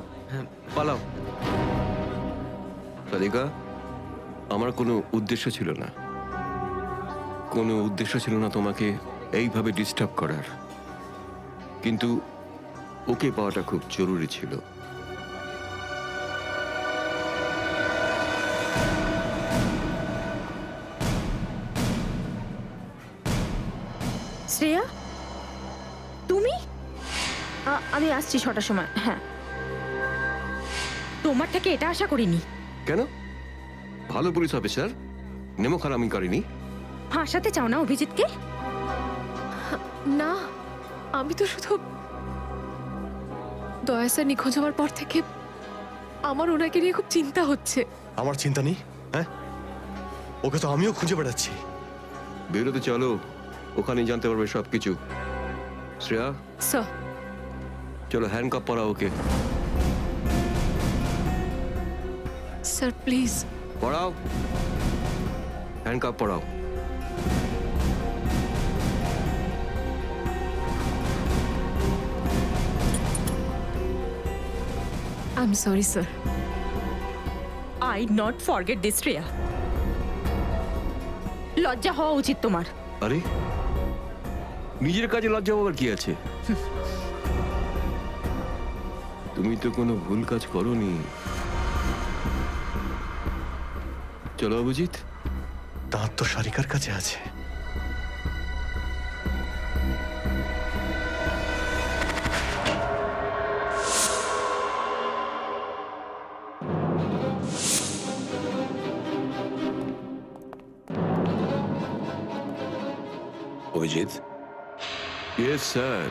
Speaker 15: পালাও। সাদিকা, আমার কোনো উদ্দেশ্য ছিল না তোমাকে এইভাবে ডিস্টার্ব করার, কিন্তু ওকে পাওয়াটা খুব জরুরি ছিল।
Speaker 16: শ্রেয়া, তুমি? আমি আসছি 6টার সময়। হ্যাঁ, তোমার থেকে এটা আশা করিনি।
Speaker 15: কেন? ভালো পুলিশ অফিসার, নেমো খারামি করেনি।
Speaker 16: ফাঁসাতে চাও না অভিজিৎকে?
Speaker 11: না, আমি তো শুধু দয়া স্যার নিখোঁজ হওয়ার পর থেকে আমার ওনাকে নিয়ে খুব চিন্তা হচ্ছে।
Speaker 8: আমার চিন্তা নেই, হ্যাঁ? ওকে তো আমিও খুঁজে বেড়াচ্ছি।
Speaker 15: বেরোতে চলো, ওখানেই জানতে পারবে সবকিছু। শ্রেয়া,
Speaker 11: স্যার।
Speaker 15: চলো হ্যান্ডকাপ পরাও ওকে।
Speaker 11: Sir please.
Speaker 15: পড়াও, হ্যান্ডকাপ পড়াও।
Speaker 11: I am sorry sir.
Speaker 16: I not forget this Shreya. লজ্জা হওয়া উচিত তোমার।
Speaker 15: আরে, নিজের কাজে লজ্জা পাবার কি আছে? তুমি তো কোনো ভুল কাজ করোনি। চলো অভিজিৎ।
Speaker 8: দাঁত তো সারিকার কাছে আছে।
Speaker 10: অভিজিৎ।
Speaker 15: Yes sir,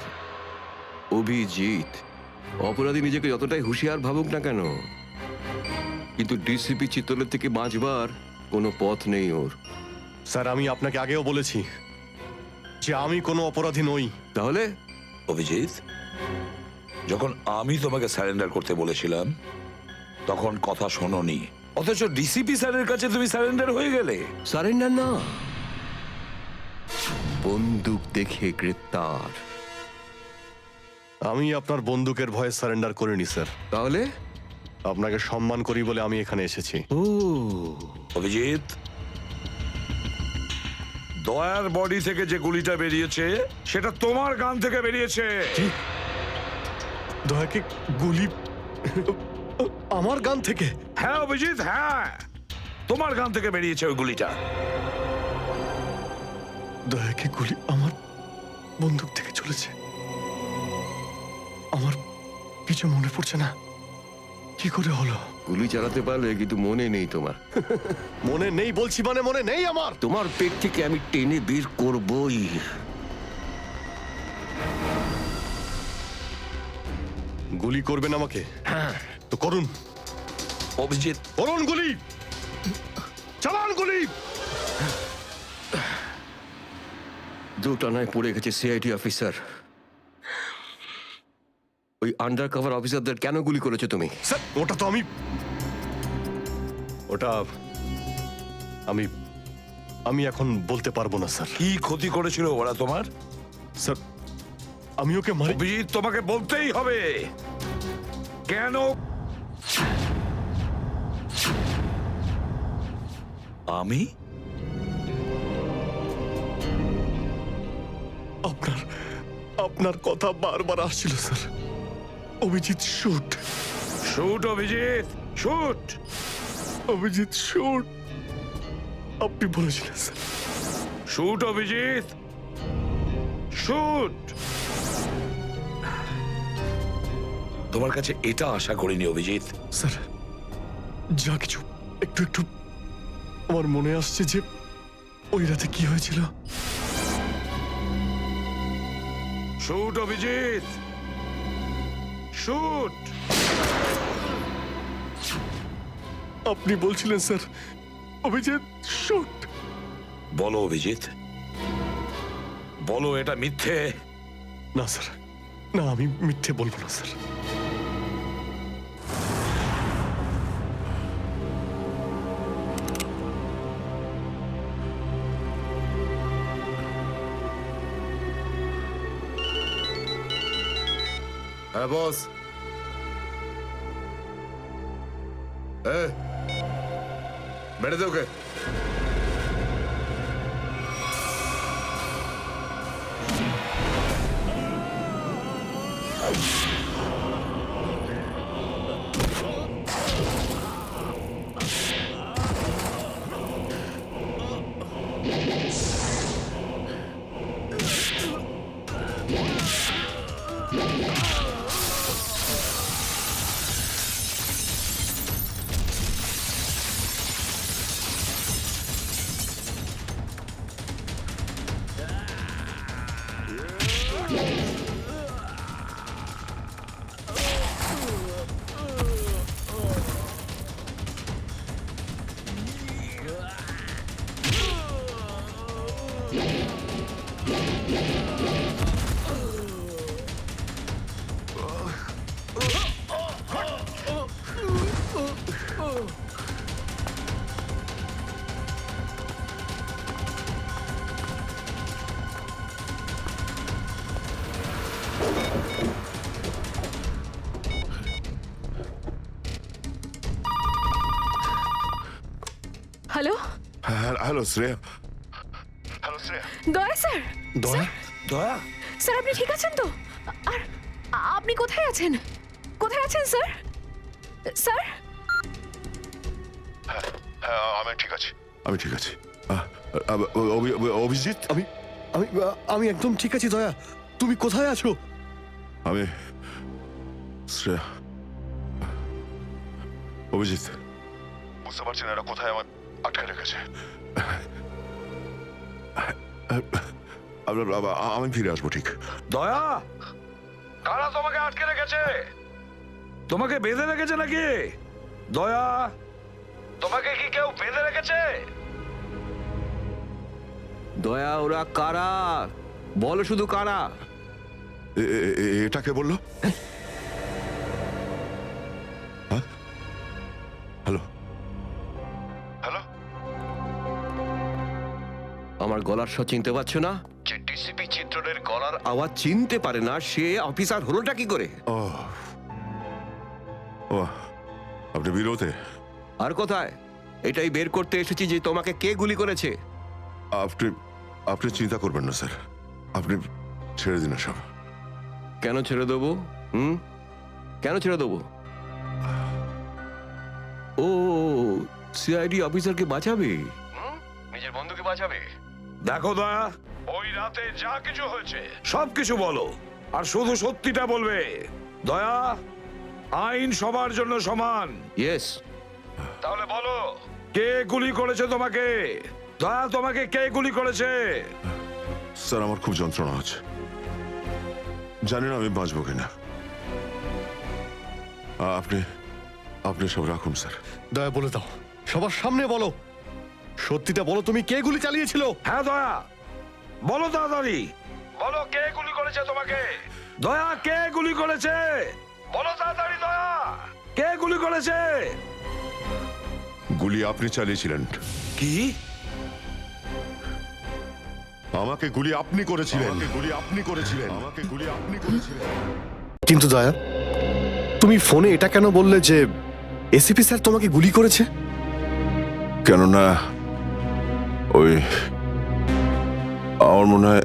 Speaker 15: Abhijit. অপরাধী নিজেকে যতটাই হুঁশিয়ার ভাবুক না কেন, কিন্তু ডিসিপি চিত্তলের থেকে বাঁচবার কোনো পথ নেই ওর।
Speaker 8: স্যার, আমি আপনাকে আগেও বলেছি যে আমি কোনো অপরাধী নই।
Speaker 15: তাহলে?
Speaker 10: অভিজিৎ, যখন আমি তোমাকে সারেন্ডার করতে বলেছিলাম তখন কথা শোনোনি, অথচ ডিসিপি স্যারের কাছে তুমি সারেন্ডার হয়ে গেলে।
Speaker 15: সারেন্ডার না, বন্দুক দেখে গ্রেপ্তার।
Speaker 8: আমি আপনার বন্দুকের ভয়ে সারেন্ডার করিনি স্যার।
Speaker 15: তাহলে?
Speaker 8: আপনাকে সম্মান করি বলে আমি এখানে এসেছি।
Speaker 15: ও
Speaker 10: অভিজিৎ, দয়ার বডি থেকে যে গুলিটা বেরিয়েছে সেটা তোমার গান থেকে বেরিয়েছে।
Speaker 8: দয়াকে গুলি আমার গান থেকে?
Speaker 10: হ্যাঁ অভিজিৎ, হ্যাঁ, তোমার গান থেকে বেরিয়েছে ওই গুলিটা।
Speaker 8: দয়াকে গুলি আমার বন্দুক থেকে চলেছে? আমার কিছু মনে পড়ছে না, কি করে হলো?
Speaker 15: গুলি চালাতে পারলে, কিন্তু মনে নেই তোমার।
Speaker 8: মনে নেই বলছি মানে মনে নেই আমার।
Speaker 15: তোমার পেট থেকে আমি টেনে বের করবই।
Speaker 8: গুলি করবেন আমাকে?
Speaker 10: হ্যাঁ
Speaker 8: তো করুন
Speaker 10: অভিজিৎ,
Speaker 8: করুন গুলি, চালান গুলি।
Speaker 15: দুটানায় পড়ে গেছে সিআইডি অফিসার। ওই আন্ডার কভার অফিসারদের কেন গুলি করেছো তুমি?
Speaker 8: স্যার, ওটা তো আমি এখন বলতে পারবো না স্যার।
Speaker 10: কি ক্ষতি করেছিল ওরা তোমার?
Speaker 8: স্যার, আমি ওকে মারি।
Speaker 10: অভিজিৎ, তোমাকে বলতেই হবে কেন। আমি
Speaker 8: আপনার কথা বারবার আসছিল sir. Abhijit shoot.
Speaker 10: Shoot Abhijit, shoot.
Speaker 8: Abhijit shoot, আপনি বলেছিলেন স্যার।
Speaker 10: Shoot Abhijit, shoot. তোমার কাছে এটা আশা করিনি অভিজিৎ।
Speaker 8: স্যার, যা কিছু একটু একটু আমার মনে আসছে যে ওই রাতে কি হয়েছিল।
Speaker 10: Shoot Abhijit, shoot.
Speaker 8: আপনি বলছিলেন স্যার অভিজিৎ শুট।
Speaker 10: বলো অভিজিৎ, বলো এটা মিথ্যে।
Speaker 8: না স্যার, না, আমি মিথ্যে বলবো না স্যার।
Speaker 13: হ্যাঁ বস। বেড়ে দে ওকে।
Speaker 12: হ্যালো শ্রেয়া। হ্যালো শ্রেয়া।
Speaker 11: দয়া স্যার,
Speaker 12: দয়া? দয়া?
Speaker 11: স্যার আপনি ঠিক আছেন তো? আর আপনি কোথায় আছেন? কোথায় আছেন স্যার? স্যার?
Speaker 12: হ্যাঁ আমি ঠিক আছি, আমি ঠিক আছি। অভিজিৎ?
Speaker 8: আমি আমি আমি একদম ঠিক আছি দয়া। তুমি কোথায় আছো?
Speaker 12: আমি শ্রেয়া। অভিজিৎ, বুঝতে পারছি না এরা কোথায় আমার আটকে রেখেছে। আমি ফিরে আসবো ঠিক।
Speaker 10: দয়া, কারা তোমাকে আটকে রেখেছে? তোমাকে বেঁধে রেখেছে নাকি? দয়া, তোমাকে কি কেউ বেঁধে রেখেছে?
Speaker 15: দয়া, ওরা কারা? বলো শুধু কারা।
Speaker 12: এটা কে বললো? হ্যালো হ্যালো,
Speaker 15: আমার গলার স্বর চিনতে পারছো না? যে ডিসিপি চিত্রনের গলার আওয়াজ চিনতে পারে না সে অফিসার হলোটা কি করে?
Speaker 12: ও আপনি বিরোধে?
Speaker 15: আর কোথায়? এটাই বের করতে এসেছি যে তোমাকে কে গুলি করেছে।
Speaker 12: আপনি আপনি চিন্তা করবেন না স্যার, আপনি ছেড়ে দিন সব।
Speaker 15: কেন ছেড়ে দেবো? কেন ছেড়ে দেবো? ও সিআইডি অফিসারকে বাঁচাবে, নিজের বন্ধুকে বাঁচাবে।
Speaker 10: দেখো দয়া, ওই রাতে যা কিছু হয়েছে সবকিছু বলো, আর শুধু সত্যিটা বলবে। দয়া, আইন সবার জন্য সমান।
Speaker 15: ইয়েস।
Speaker 10: তাহলে বলো, কে গুলি করেছে তোমাকে? দয়া, তোমাকে কে গুলি করেছে?
Speaker 12: স্যার আমার খুব যন্ত্রণা হচ্ছে, জানি না আমি বাঁচবো কিনা। আপনি আপনি সব রাখুন স্যার।
Speaker 8: দয়া বলে দাও, সবার সামনে বলো, সত্যিটা বলো, তুমি কে গুলি চালিয়েছিল?
Speaker 10: হ্যাঁ দয়া, বলো তাড়াতাড়ি, বলো কে গুলি করেছে তোমাকে? দয়া, কে গুলি করেছে? বলো তাড়াতাড়ি দয়া, কে গুলি করেছে?
Speaker 12: গুলি আপনি চালিয়েছিলেন।
Speaker 10: কি?
Speaker 12: আমাকে গুলি আপনি করেছিলেন। গুলি আপনি করেছিলেন। আমাকে গুলি আপনি করেছিলেন।
Speaker 8: কিন্তু দয়া, তুমি ফোনে এটা কেন বললে যে এসিপি স্যার তোমাকে গুলি করেছে?
Speaker 12: কেননা ওই আমার মনে হয়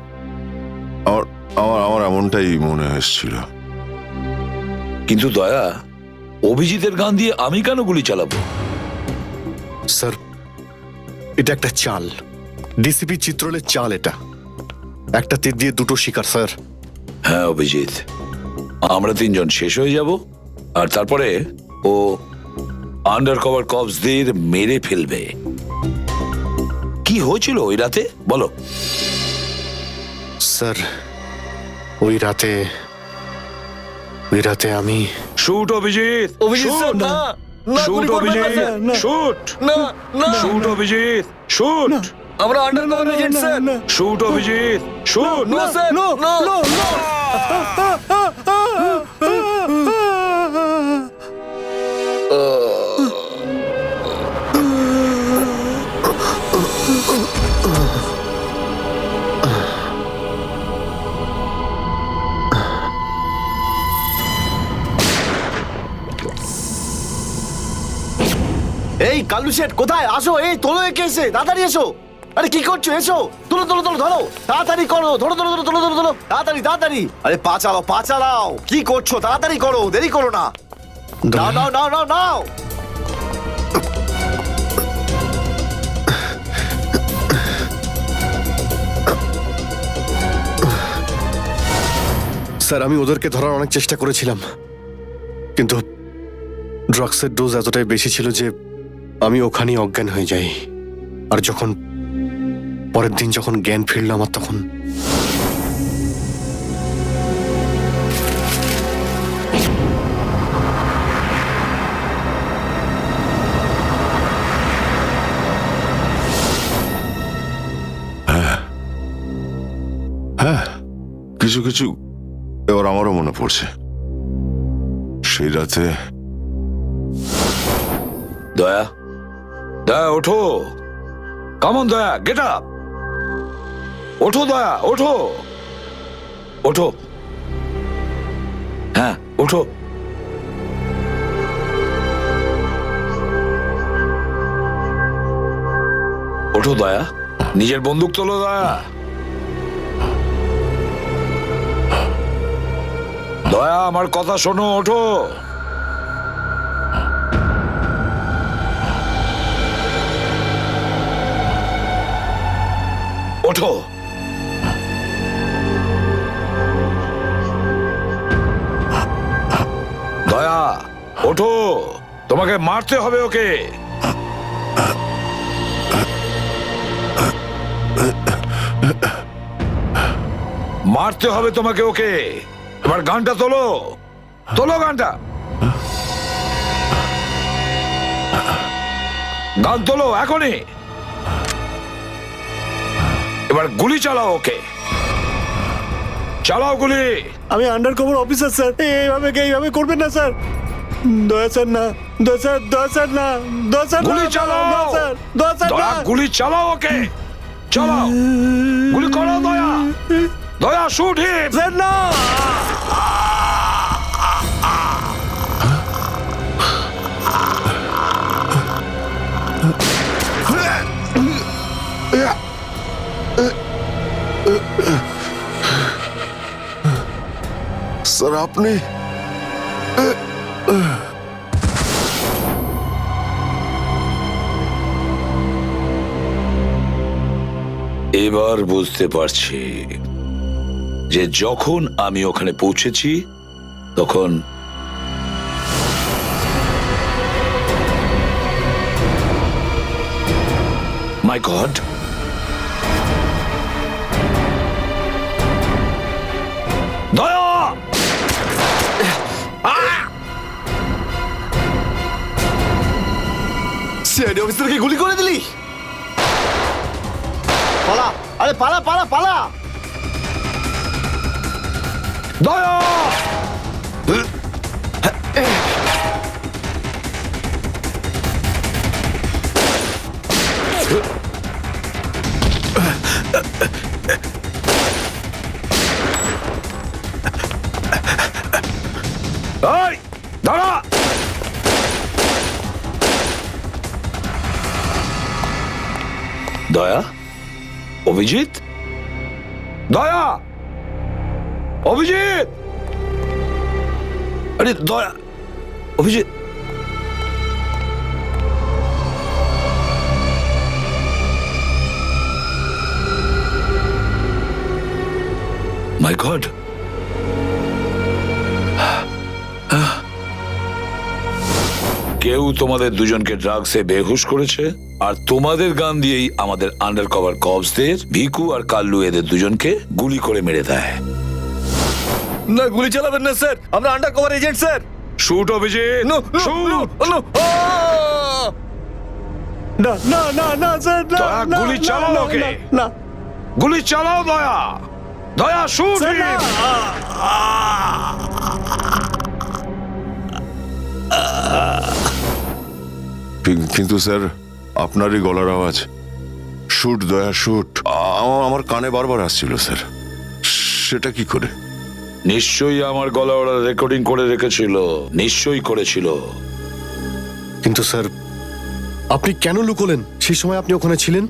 Speaker 12: আমার এমনটাই মনে এসেছিল।
Speaker 10: কিন্তু দয়া, অভিজিতের গান দিয়ে আমি কেন গুলি চালাবো?
Speaker 8: স্যার এটা একটা চাল, ডিসিপি চিত্রলের চাল। এটা একটা তীর দিয়ে দুটো শিকার স্যার।
Speaker 10: হ্যাঁ অভিজিৎ, আমরা তিনজন শেষ হয়ে যাব, আর তারপরে ও আন্ডার কভার কপসদের মেরে ফেলবে। কি হয়েছিল ওই রাতে বলো?
Speaker 8: স্যার ওই রাতে আমি
Speaker 10: শুট অভিজিৎ,
Speaker 8: অভিজিৎ স্যার, না, না,
Speaker 10: শুট
Speaker 8: গুলি করবেন না,
Speaker 10: অভিজিৎ,
Speaker 8: স্যার, না।
Speaker 10: শুট,
Speaker 8: না, না।
Speaker 10: Shoot Abhijit, shoot.
Speaker 8: আমরা under cover agent sir.
Speaker 10: Shoot Abhijit, shoot.
Speaker 8: না স্যার, নো নো নো।
Speaker 13: এই কালু শেঠ কোথায়? আসো, এই তোলো একে, এসে তাড়াতাড়ি এসো। আরে কি করছো? এসো, তোলো তোলো তোলো, ধরো তাড়াতাড়ি করো, ধরো ধরো ধরো, তোলো ধরো ধরো, তাড়াতাড়ি তাড়াতাড়ি। আরে পা চালাও, পা চালাও, কি করছো? তাড়াতাড়ি করো, দেরি করো না। নাও নাও নাও নাও নাও।
Speaker 8: স্যার আমি ওদেরকে ধরার অনেক চেষ্টা করেছিলাম, কিন্তু ড্রাগসের ডোজ এতটাই বেশি ছিল যে আমি ওখানেই অজ্ঞান হয়ে যাই। আর যখন পরের দিন যখন জ্ঞান ফিরল আমার, তখন
Speaker 12: হ্যাঁ কিছু কিছু এবার আমারও মনে পড়ছে। সেই রাতে
Speaker 10: দয়া, দয়া ওঠো, কামন দয়া, গেট আপ, ওঠো দয়া, ওঠো, ওঠো, হ্যাঁ ওঠো। ওঠো দয়া, নিজের বন্দুক তোলো দয়া। দয়া আমার কথা শোনো, ওঠো। ওঠো। দয়া ওঠো, তোমাকে মারতে হবে ওকে। মারতে হবে তোমাকে ওকে। এবার গানটা তোলো, তোলো গানটা, গান তোলো এখনই। এবার গুলি চালাও ওকে, চালাও গুলি।
Speaker 14: আমি আন্ডার কভার অফিসার স্যার, এইভাবে করবেন না স্যার। দয়া স্যার না, দয়া স্যার, দয়া স্যার না, দয়া স্যার
Speaker 10: গুলি চালাও,
Speaker 14: দয়া স্যার
Speaker 10: দয়া গুলি চালাও ওকে, চালাও গুলি করো দয়া, দয়া শুট হিট।
Speaker 14: স্যার না।
Speaker 12: স্যার আপনি
Speaker 10: এবার বুঝতে পারছি যে যখন আমি ওখানে পৌঁছেছি তখন মাই গড, দয়া
Speaker 13: সিআইডি অফিসারকে গুলি করে দিলি? পালা, আরে পালা পালা পালা।
Speaker 10: দয়া এই দাঁড়া, দয়া, অভিজিৎ, দয়া, অভিজিৎ, আরে দয়া, অভিজিৎ, মাই গড, কেউ তোমাদের দুজনকে ড্রাগসে বেহুশ করেছে আর তোমাদের গান দিয়েই আমাদের আন্ডার কভার কপসদের ভিকু আর কাল্লু এদের দুজনকে গুলি করে মেরে দেয়।
Speaker 1: না গুলি চালাবেন না স্যার, আমরা under cover agent sir.
Speaker 10: Shoot Abhijit, shoot.
Speaker 14: না না না না স্যার, না
Speaker 10: দয়া
Speaker 14: না,
Speaker 10: গুলি
Speaker 14: না,
Speaker 10: চালাও
Speaker 14: না,
Speaker 10: ওকে,
Speaker 14: না।
Speaker 10: গুলি চালাও দয়া, দয়া শুট।
Speaker 12: কিন্তু স্যার আপনারই গলার আওয়াজ, শুট দয়া শুট, আমার কানে বারবার আসছিল স্যার। সেটা কি করে?
Speaker 10: নিশ্চয়ই আমার গলা ওরা রেকর্ডিং করে রেখেছিল, নিশ্চয়ই করেছিল।
Speaker 8: কিন্তু স্যার আপনি কেন লুকোলেন? সেই সময় আপনি ওখানে ছিলেন।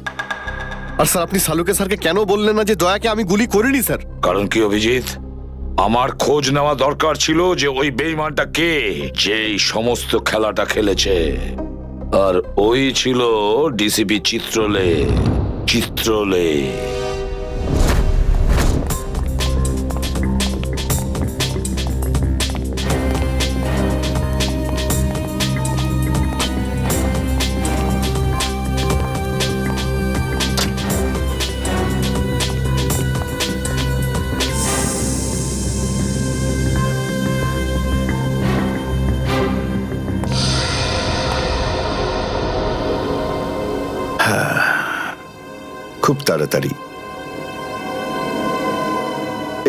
Speaker 8: আর স্যার আপনি সালুকে স্যারকে কেন বললেন না যে দয়াকে আমি গুলি করিনি স্যার?
Speaker 10: কারণ কি অভিজিৎ, আমার খোঁজ নেওয়া দরকার ছিল যে ওই বেঈমানটা কে, যে এই সমস্ত খেলাটা খেলেছে। আর ওই ছিল ডিসিপি চিত্রলে। চিত্রলে
Speaker 6: খুব তাড়াতাড়ি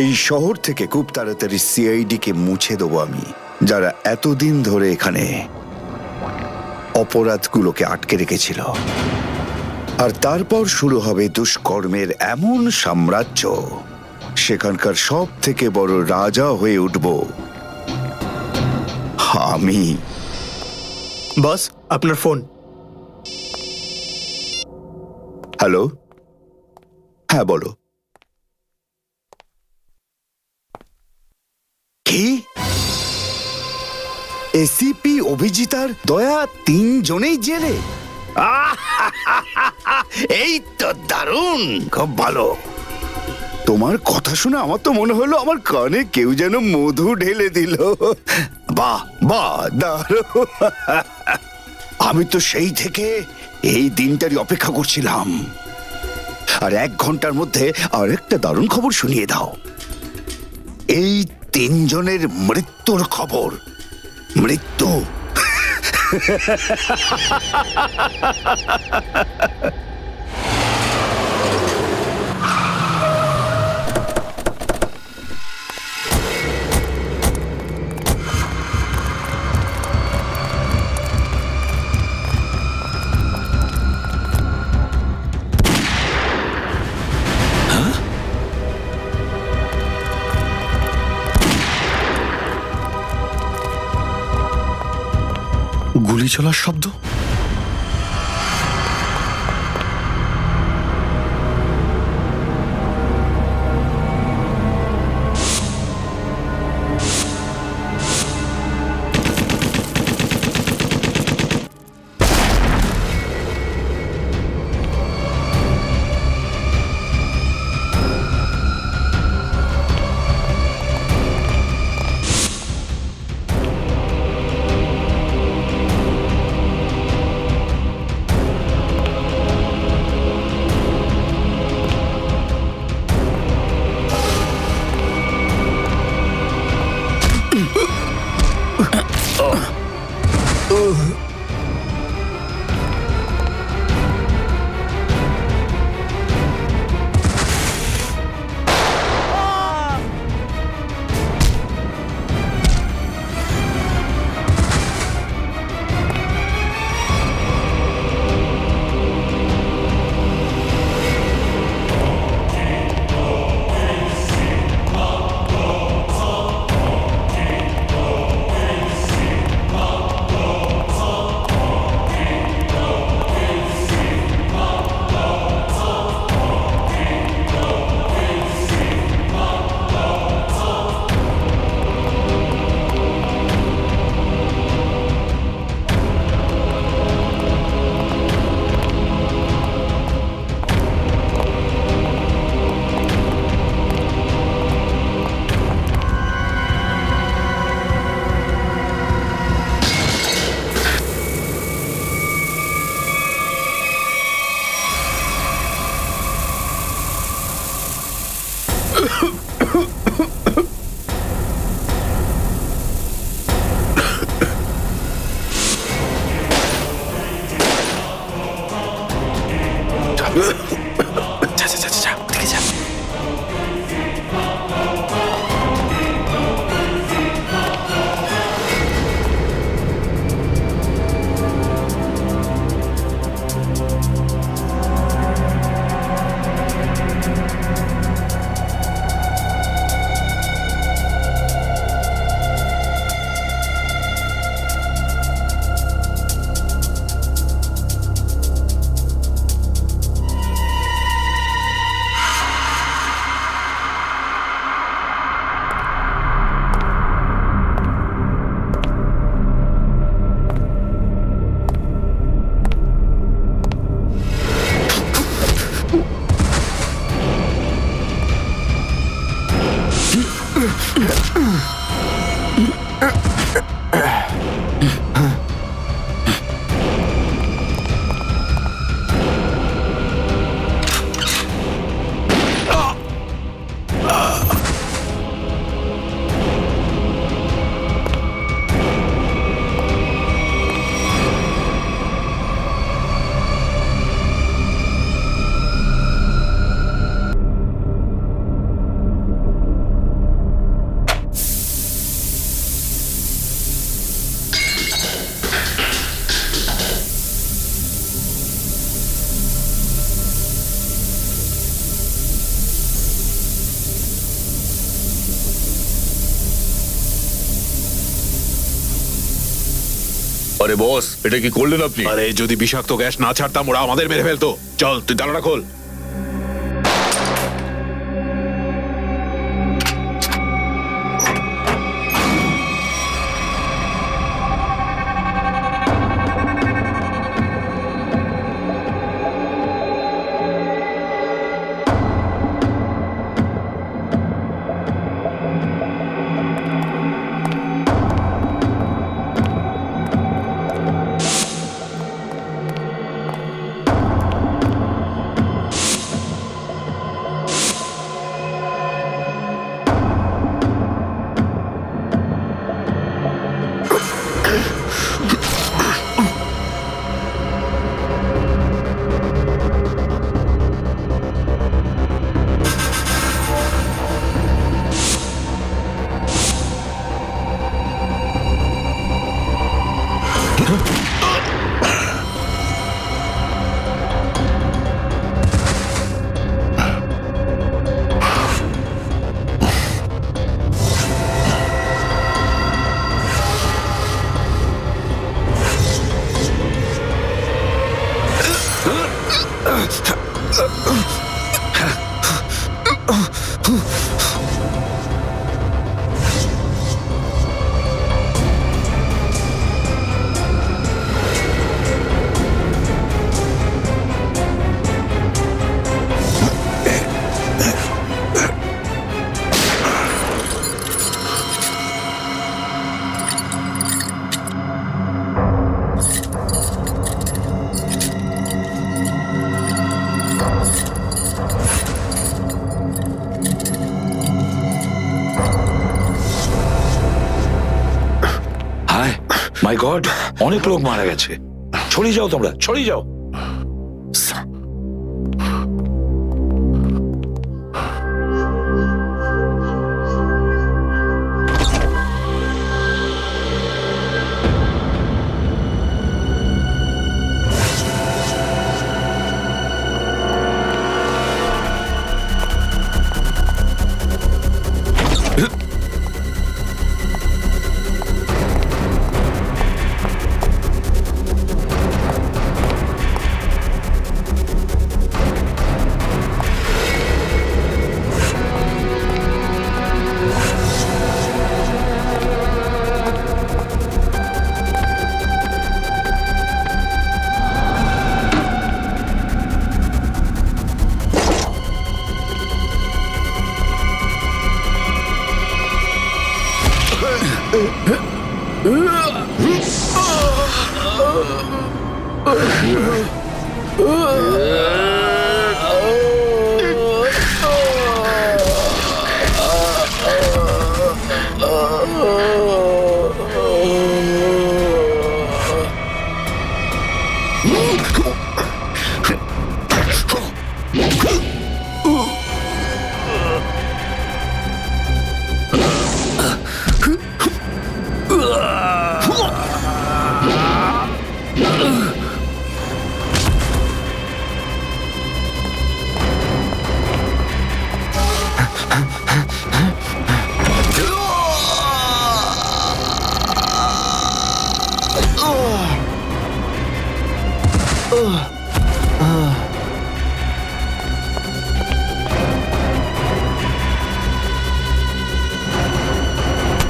Speaker 6: এই শহর থেকে খুব তাড়াতাড়ি সিআইডি কে মুছে দেবো আমি, যারা এতদিন ধরে এখানে অপরাধগুলোকে আটকে রেখেছিল। আর তারপর শুরু হবে দুষ্কর্মের এমন সাম্রাজ্য, সেখানকার সব থেকে বড় রাজা হয়ে উঠব আমি।
Speaker 13: বস আপনার ফোন।
Speaker 6: হ্যালো, হ্যাঁ বলো। কি এসিপি অভিজিৎ আর দয়া তিনজনেই জেলে? এই তো দারুণ, খুব ভালো। তোমার কথা শুনে আমার তো মনে হলো আমার কানে কেউ যেন মধু ঢেলে দিল। বাহ বাহ, দারুণ। আমি তো সেই থেকে এই দিনটারই অপেক্ষা করছিলাম। আর 1 ঘন্টার মধ্যে আরেকটা দারুণ খবর শুনিয়ে দাও। এই তিনজনের মৃত্যুর খবর। মৃত্যু।
Speaker 13: গুলি চলার শব্দ।
Speaker 1: আরে বস, এটা কি করলেন আপনি?
Speaker 2: আরে যদি বিষাক্ত গ্যাস না ছাড়তাম ওরা আমাদের মেরে ফেলতো। চল তুই তালাটা খোল।
Speaker 10: মাই গড, অনেক লোক মারা গেছে। ছড়িয়ে যাও তোমরা, ছড়িয়ে যাও।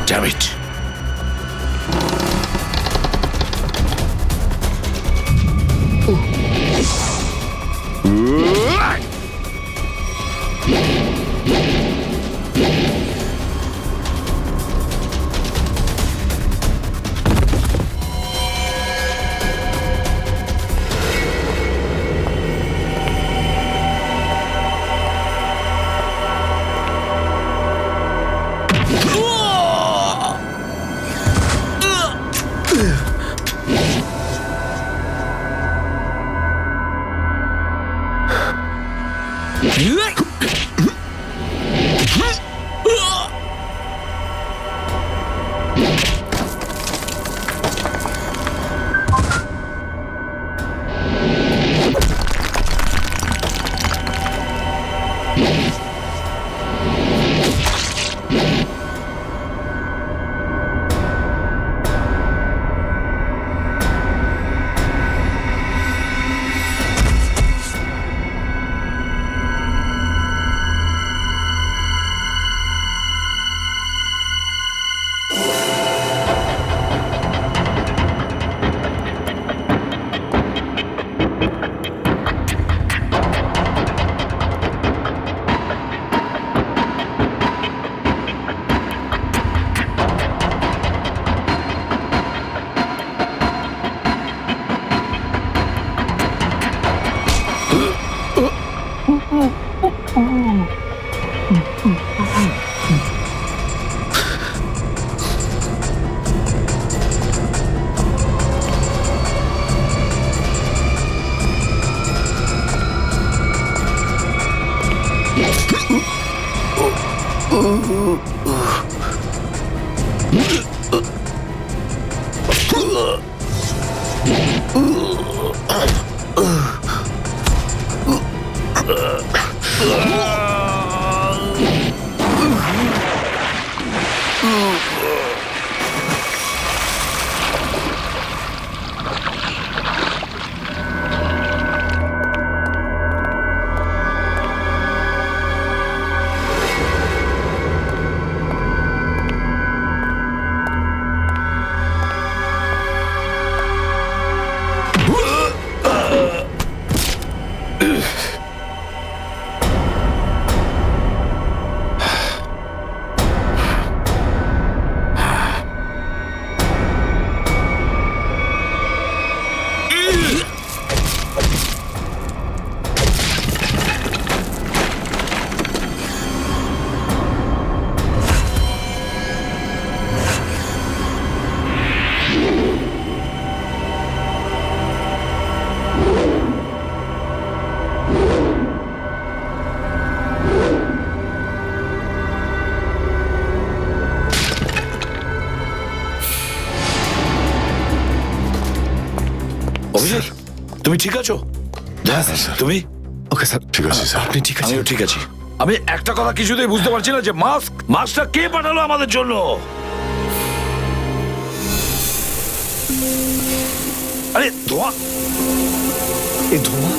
Speaker 10: Damn it. অভিজিৎ, তুমি ঠিক আছো? তুমি?
Speaker 12: ওকে স্যার, ঠিক আছে স্যার।
Speaker 10: আপনি ঠিক আছেন? আমিও ঠিক আছি। আমি একটা কথা কিছুতেই বুঝতে পারছি না যে মাস্কটা কে পাঠালো আমাদের জন্য? আরে ধোঁয়া, এই ধোঁয়া,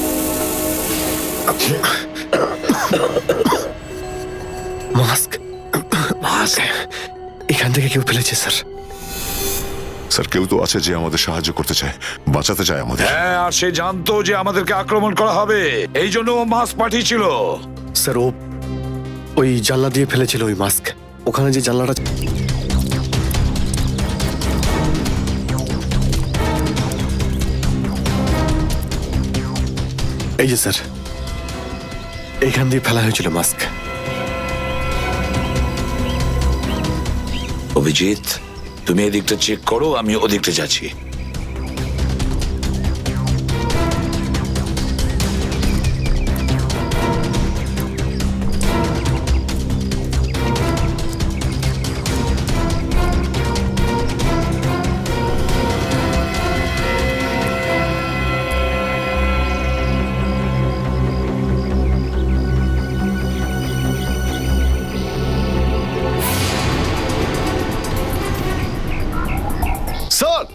Speaker 8: মাস্ক মাস্ক এখান থেকে কেউ ফেলেছে স্যার।
Speaker 12: স্যার, কেউ তো আছে যে আমাদের সাহায্য করতে চায়, বাঁচাতে চায় আমাদের।
Speaker 10: হ্যাঁ, আর সে জানতো যে আমাদেরকে আক্রমণ করা হবে, এই জন্য ও মাস্ক পাঠিয়েছিল।
Speaker 8: স্যার, ও ওই জানলা দিয়ে ফেলেছিল ওই মাস্ক। ওখানে যে জানলাটা, এই যে স্যার, এইখান দিয়ে ফেলা হয়েছিল মাস্ক।
Speaker 10: অভিজিৎ, তুমি এদিকটা চেক করো, আমি ওদিকটা যাচ্ছি।
Speaker 14: স্যার,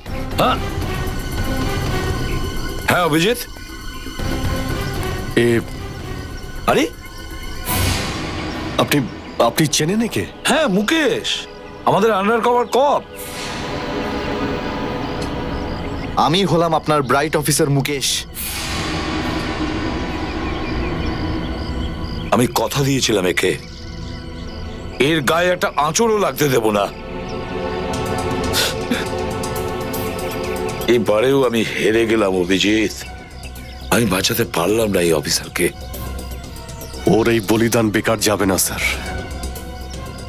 Speaker 10: হ্যাঁ অভিজিৎ, আরে
Speaker 8: আপনি আপনি চেনেন একে?
Speaker 10: হ্যাঁ, মুকেশ, আমাদের আন্ডার কভার কপ।
Speaker 13: আমি হলাম আপনার ব্রাইট অফিসার মুকেশ।
Speaker 10: আমি কথা দিয়েছিলাম একে, এর গায়ে একটা আঁচড়ও লাগতে দেব না। এবারেও আমি হেরে গেলাম অভিজিৎ। আমি বাঁচাতে পারলাম না এই অফিসারকে।
Speaker 8: ওর এই বলিদান বেকার যাবে না স্যার,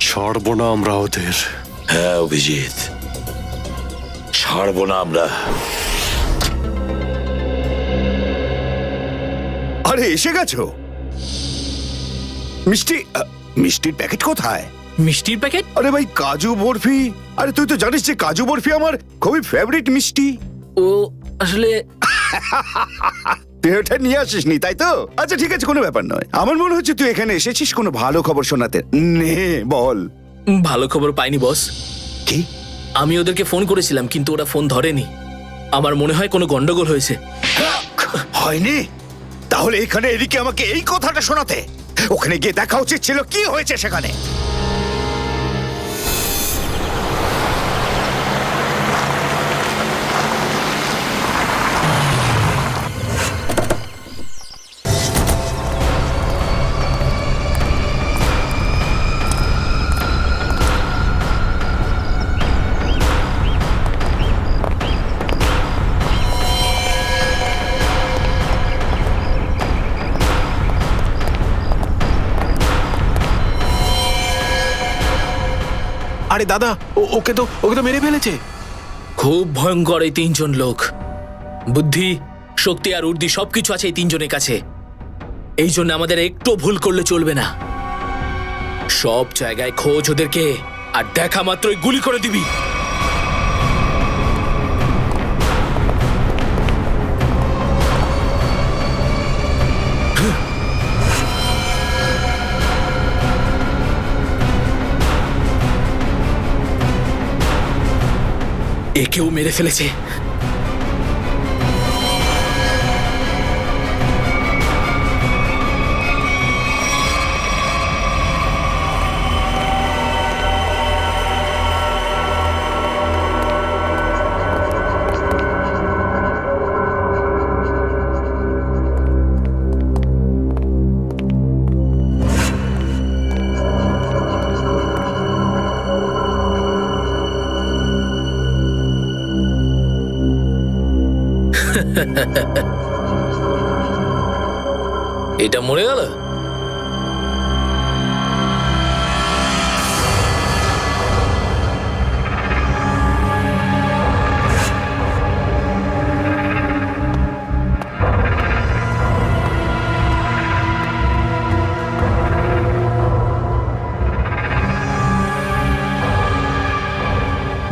Speaker 8: ছাড়বো না আমরা ওদের।
Speaker 10: হ্যাঁ অভিজিৎ, ছাড়বো না আমরা।
Speaker 6: আরে এসে গেছো? মিষ্টির প্যাকেট কোথায়?
Speaker 3: মিষ্টির প্যাকেট?
Speaker 6: আরে ভাই, কাজু বরফি। আরে তুই তো জানিস যে কাজু বরফি আমার খুবই ফেভারিট মিষ্টি।
Speaker 3: ও আসলে
Speaker 6: তুই ওটা নিয়ে আসিসনি, তাই তো? আচ্ছা ঠিক আছে, কোনো ব্যাপার নয়। আমার মনে হচ্ছে তুই এখানে এসেছিস কোনো ভালো খবর শোনাতে। নে বল।
Speaker 3: ভালো খবর পাইনি বস।
Speaker 6: কি?
Speaker 3: আমি ওদেরকে ফোন করেছিলাম কিন্তু ওরা ফোন ধরেনি। আমার মনে হয় কোনো গন্ডগোল হয়েছে।
Speaker 6: হয়নি? তাহলে এখানে এদিকে আমাকে এই কথাটা শোনাতে? ওখানে গিয়ে দেখা উচিত ছিল কি হয়েছে সেখানে।
Speaker 2: আরে দাদা, ওকে তো মেরে ফেলেছে।
Speaker 3: খুব ভয়ঙ্কর এই তিনজন লোক। বুদ্ধি, শক্তি আর উর্দি সবকিছু আছে এই তিনজনের কাছে। এই জন্য আমাদের একটু ভুল করলে চলবে না। সব জায়গায় খোঁজ ওদেরকে, আর দেখা মাত্রই গুলি করে দিবি। একেও মেরে ফেলেছে। এটা মরে গেল।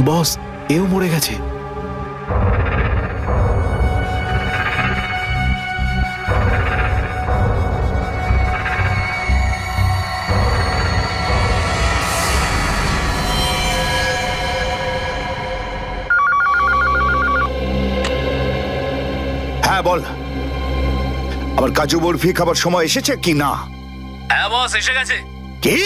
Speaker 2: বস, এও মরে গেছে।
Speaker 6: হ্যাঁ বল, আবার কাজু বরফি খাবার সময় এসেছে কি না?
Speaker 3: হ্যাঁ বস, এসে গেছে।
Speaker 6: কি?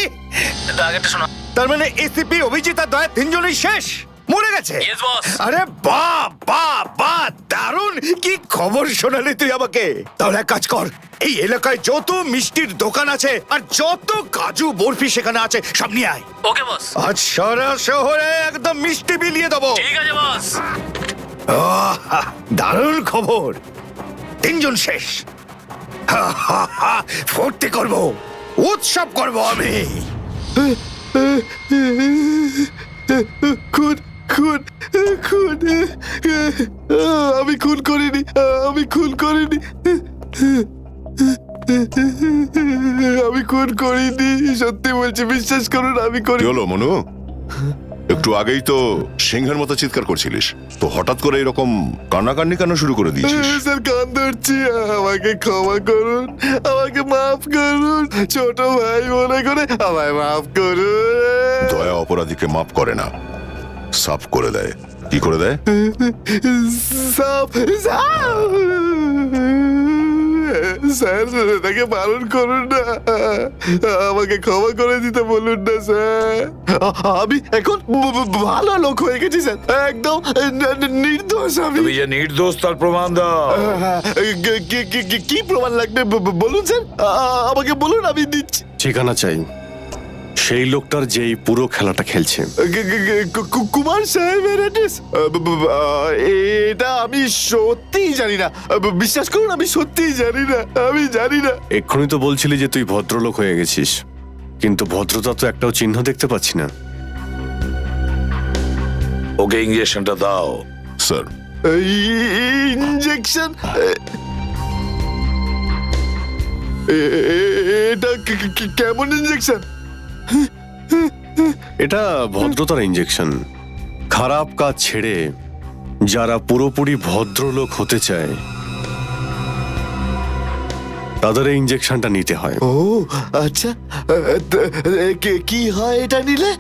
Speaker 3: আগেরটা শোনা।
Speaker 6: তার মানে এসিপি, অভিজিৎ আর দয়া তিনজনই শেষ, মরে গেছে?
Speaker 3: Yes, boss.
Speaker 6: আরে বাহ বাহ বাহ, দারুণ! কি খবর শোনালি তুই আমাকে। তাহলে এক কাজ কর, এই এলাকায় যত মিষ্টির দোকান আছে আর যত কাজু বরফি সেখানে আছে সব নিয়ে আয়।
Speaker 3: ওকে বস।
Speaker 6: আজ সারা শহরে একদম মিষ্টি বিলিয়ে দেবো।
Speaker 3: ঠিক আছে বস।
Speaker 6: দারুণ খবর, তিনজন শেষ। ফুর্তি করব, উৎসব করব আমি।
Speaker 14: খুন খুন খুন, আমি খুন করিনি, আমি খুন করিনি, আমি খুন করিনি, সত্যি বলছি, বিশ্বাস করুন আমি
Speaker 12: কি
Speaker 14: করিনি।
Speaker 12: হলো মনু? একটু আগেই তো সিংহের মতো চিৎকার করছিলিস, তো হঠাৎ করে এরকম কান্নাকান্নি কেন শুরু করে দিয়েছিস?
Speaker 14: স্যার কান ধরছি, আমাকে ক্ষমা করুন, আমাকে মাফ করুন, ছোট ভাই মনে করে আমায় মাফ করুন।
Speaker 12: দয়া অপরাধীকে মাফ করে না, সাফ করে দেয়। কি করে দেয়?
Speaker 14: সাপ সাপ, স্যার তাকে বারণ করুন না, আমাকে ক্ষমা করে দিতে বলুন না স্যার। আমি এখন ভালো লোক হয়ে গেছি স্যার, একদম নির্দোষ আমি।
Speaker 10: তুমি যে নির্দোষ তার প্রমাণ দাও।
Speaker 14: কি প্রমাণ লাগবে বলুন স্যার, আমাকে বলুন, আমি দিচ্ছি।
Speaker 8: ঠিকানা চাই সেই লোকটার যেই পুরো খেলাটা খেলছে।
Speaker 14: কুমার সাহেবের অ্যাড্রেস? এটা আমি সত্যিই জানি না, বিশ্বাস করুন আমি সত্যিই জানি না, আমি জানি না।
Speaker 8: এক্ষুনি তো বলছিলি যে তুই ভদ্রলোক হয়ে গেছিস, কিন্তু ভদ্রতা তো একটাও চিহ্ন দেখতে পাচ্ছি না।
Speaker 10: ওকে ইঞ্জেকশনটা দাও।
Speaker 12: Sir,
Speaker 14: injection? এটা কেমন ইঞ্জেকশন?
Speaker 8: এটা ভদ্রতার ইঞ্জেকশন। খারাপ কাজ ছেড়ে যারা পুরোপুরি ভদ্রলোক হতে চায় তাদের এই ইঞ্জেকশনটা নিতে হয়।
Speaker 14: ও আচ্ছা, কি হয় এটা নিলে?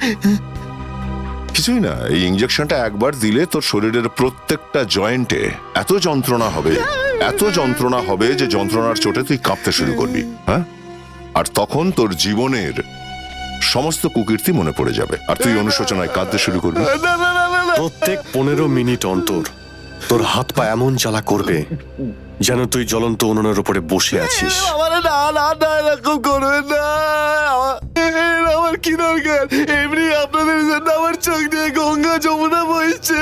Speaker 12: কিছুই না, এই ইঞ্জেকশনটা একবার দিলে তোর শরীরের প্রত্যেকটা জয়েন্টে এত যন্ত্রণা হবে, এত যন্ত্রণা হবে যে যন্ত্রণার চোটে তুই কাঁপতে শুরু করবি। হ্যাঁ, আর তখন তোর জীবনের সমস্ত কুকীর্তি মনে পড়ে যাবে, আর তুই অনুশোচনায় কাঁদতে শুরু করবি।
Speaker 8: প্রত্যেক 15 মিনিট অন্তর তোর হাত পা এমন জ্বালা করবে যেন তুই জ্বলন্ত উনুনের উপরে বসে আছিস।
Speaker 14: এরকম করবেন না, আমার কি দরকার? এমনি আপনাদের জন্য আমার চোখ দিয়ে গঙ্গা যমুনা বইছে,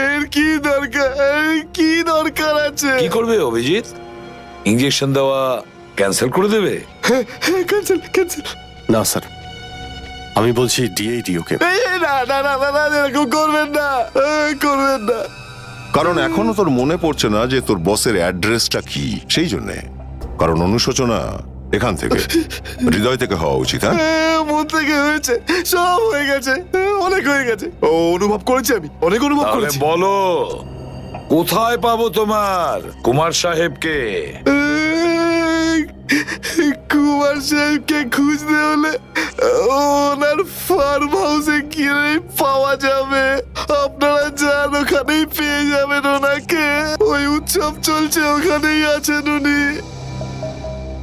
Speaker 14: এর কি দরকার? কি দরকার আছে?
Speaker 10: কি করবে অভিজিৎ? ইঞ্জেকশন দেওয়া ক্যান্সেল করে দেবে?
Speaker 14: Cancel cancel.
Speaker 8: না স্যার, আমি বলছি দিয়েই দিই ওকে।
Speaker 14: না না না না, এরকম করবেন না, করবেন না।
Speaker 12: কারণ এখনো তোর মনে পড়ছে না যে তোর বসের অ্যাড্রেসটা কি, সেই জন্যে। কারণ অনুশোচনা এখান থেকে হৃদয় থেকে হওয়া উচিত। হ্যাঁ
Speaker 13: মন থেকে হয়েছে, সব হয়ে গেছে, অনেক হয়ে গেছে। ও অনুভব করেছি, আমি অনেক অনুভব
Speaker 10: তাহলে
Speaker 13: করেছি।
Speaker 10: বলো কোথায় পাবো তোমার কুমার সাহেবকে?
Speaker 13: কুমার সাহেবকে খুঁজতে হলে ওনার ফার্ম হাউসে গিয়ে পাওয়া যাবে। আপনারা যান, ওখানেই পেয়ে যাবেন ওনাকে। ওই উৎসব চলছে, ওখানেই আছেন উনি।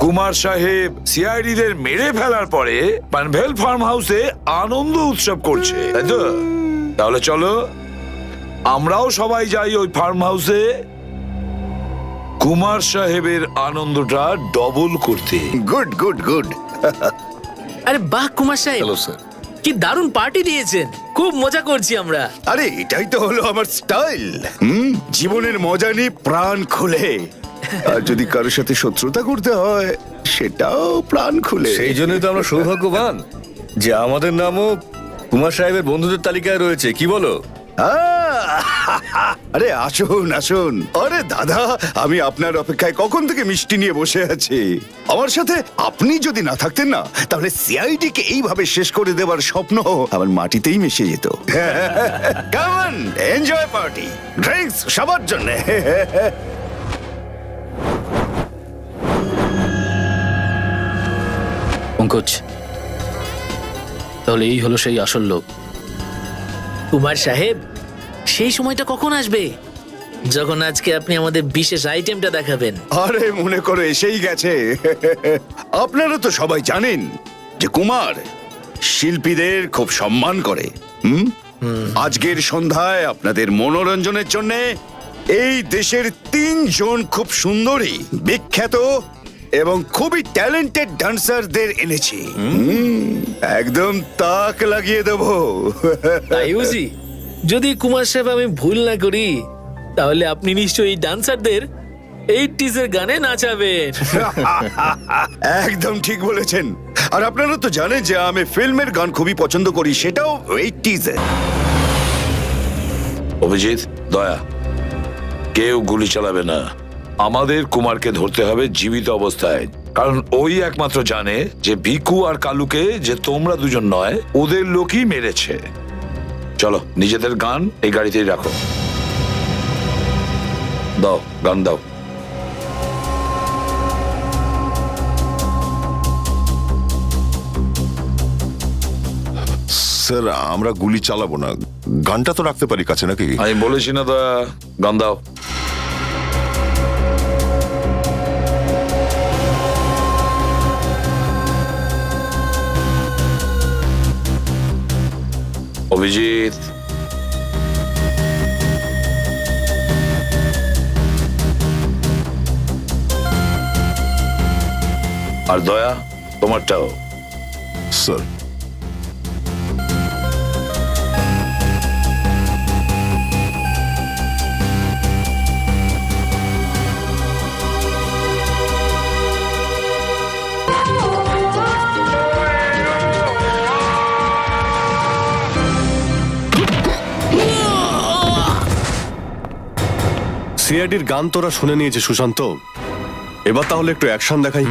Speaker 10: কুমার সাহেব সিআইডি দের মেরে ফেলার পরে পানভেল ফার্ম হাউসে আনন্দ উৎসব করছে, তাই তো? তাহলে চলো আমরাও সবাই যাই ওই ফার্ম হাউসে কুমার সাহেবের আনন্দটা ডবল করতে।
Speaker 6: Good good good.
Speaker 3: আরে বাহ কুমার সাহেব,
Speaker 6: হ্যালো স্যার।
Speaker 3: কি দারুণ পার্টি দিয়েছেন, খুব মজা করছি আমরা।
Speaker 6: আরে এটাই তো হলো আমার স্টাইল। জীবনের মজা নিয়ে প্রাণ খুলে, আর যদি কারোর সাথে শত্রুতা করতে হয় সেটাও প্রাণ খুলে।
Speaker 1: সেই জন্যই তো আমরা সৌভাগ্যবান যে আমাদের নামও কুমার সাহেবের বন্ধুদের তালিকায় রয়েছে, কি বলো?
Speaker 6: আরে আসুন আসুন। আরে দাদা, আমি আপনার অপেক্ষায় কখন থেকে মিষ্টি নিয়ে বসে আছি। আমার সাথে আপনি যদি না থাকতেন না, তাহলে সিআইডি কে এইভাবে শেষ করে দেওয়ার স্বপ্ন আমার মাটিতেই মিশে যেত। Come on, enjoy party, drinks সবার জন্য।
Speaker 4: পঙ্কজ, তাহলে এই হলো সেই আসল লোক।
Speaker 3: কুমার সাহেব, সেই সময়টা কখন আসবে যখন আজকে আপনি আমাদের বিশেষ আইটেমটা দেখাবেন?
Speaker 6: আরে মনে করো এসেই গেছে। আপনারা তো সবাই জানেন যে কুমার শিল্পীদের খুব সম্মান করে। আজকের সন্ধ্যায় আপনাদের মনোরঞ্জনের জন্য এই দেশের 3 জন খুব সুন্দরী, বিখ্যাত এবং খুবই ট্যালেন্টেড ডান্সারদের এনেছি। একদম তাক লাগিয়ে দেবো।
Speaker 3: তাই বুঝি? যদি কুমার সাহেব আমি ভুল না করি, তাহলে আপনি নিশ্চয়ই ডান্সারদের 80s এর গানে নাচাবেন।
Speaker 6: একদম ঠিক বলেছেন। আর আপনারা তো জানেন যে আমি ফিল্মের গান খুবই পছন্দ করি, সেটাও 80s এর।
Speaker 10: অভিজিৎ, দয়া, কেউ গুলি চালাবে না। আমাদের কুমারকে ধরতে হবে জীবিত অবস্থায়, কারণ ওই একমাত্র জানে যে ভিকু আর কালুকে যে তোমরা দুজন নয়, ওদের লোকই মেরেছে। চলো, নিজেদের গান এই গাড়িতেই রাখো। দাও, গান দাও।
Speaker 12: স্যার, আমরা গুলি চালাবো না, গানটা তো রাখতে পারি কাছে নাকি?
Speaker 10: আমি বলেছি না দয়া, গান দাও। অভিজিৎ, আর দয়া তোমারটাও।
Speaker 12: স্যার,
Speaker 8: সিআইডির গান তোরা শুনে নিয়েছে সুশান্ত, এবার তাহলে একটু অ্যাকশন দেখাই।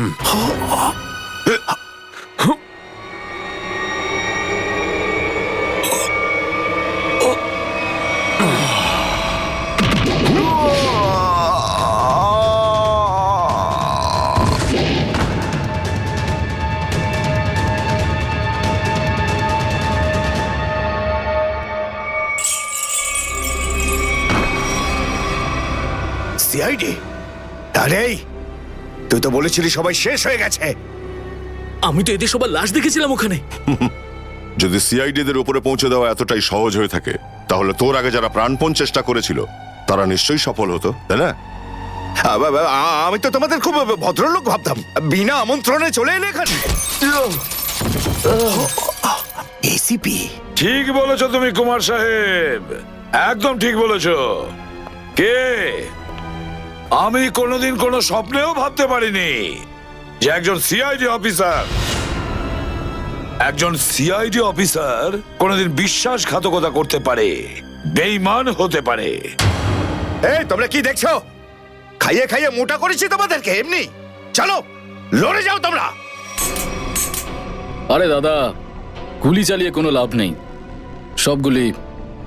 Speaker 6: সিআইডি? আরে তুই তো বলেছিলি সবাই শেষ হয়ে গেছে।
Speaker 3: আমি তো এদের সবার লাশ দেখেছিলাম ওখানে।
Speaker 12: যদি সিআইডিদের উপরে পৌঁছে দেওয়া এতটাই সহজ হয়ে থাকে, তাহলে তোর আগে যারা প্রাণপণ চেষ্টা করেছিল তারা নিশ্চয়ই সফল হতো, তাই না?
Speaker 6: আমি তো তোমাদের খুব ভদ্রলোক ভাবতাম, বিনা আমন্ত্রণে চলে এলে এখানে। এসিপি,
Speaker 10: ঠিক বলেছো তুমি কুমার সাহেব, একদম ঠিক বলেছো। কে? আমি কোনোদিন কোনো স্বপ্নেও ভাবতে পারিনি যে একজন সিআইডি অফিসার কোনোদিন বিশ্বাসঘাতকতা করতে পারে, বেঈমান হতে পারে।
Speaker 6: এই তোমরা কি দেখছো? খাইয়ে খাইয়ে মোটা করেছি তোমাদেরকে এমনি। চলো লড়ে যাও তোমরা।
Speaker 4: আরে দাদা, গুলি চালিয়ে কোনো লাভ নেই, সবগুলি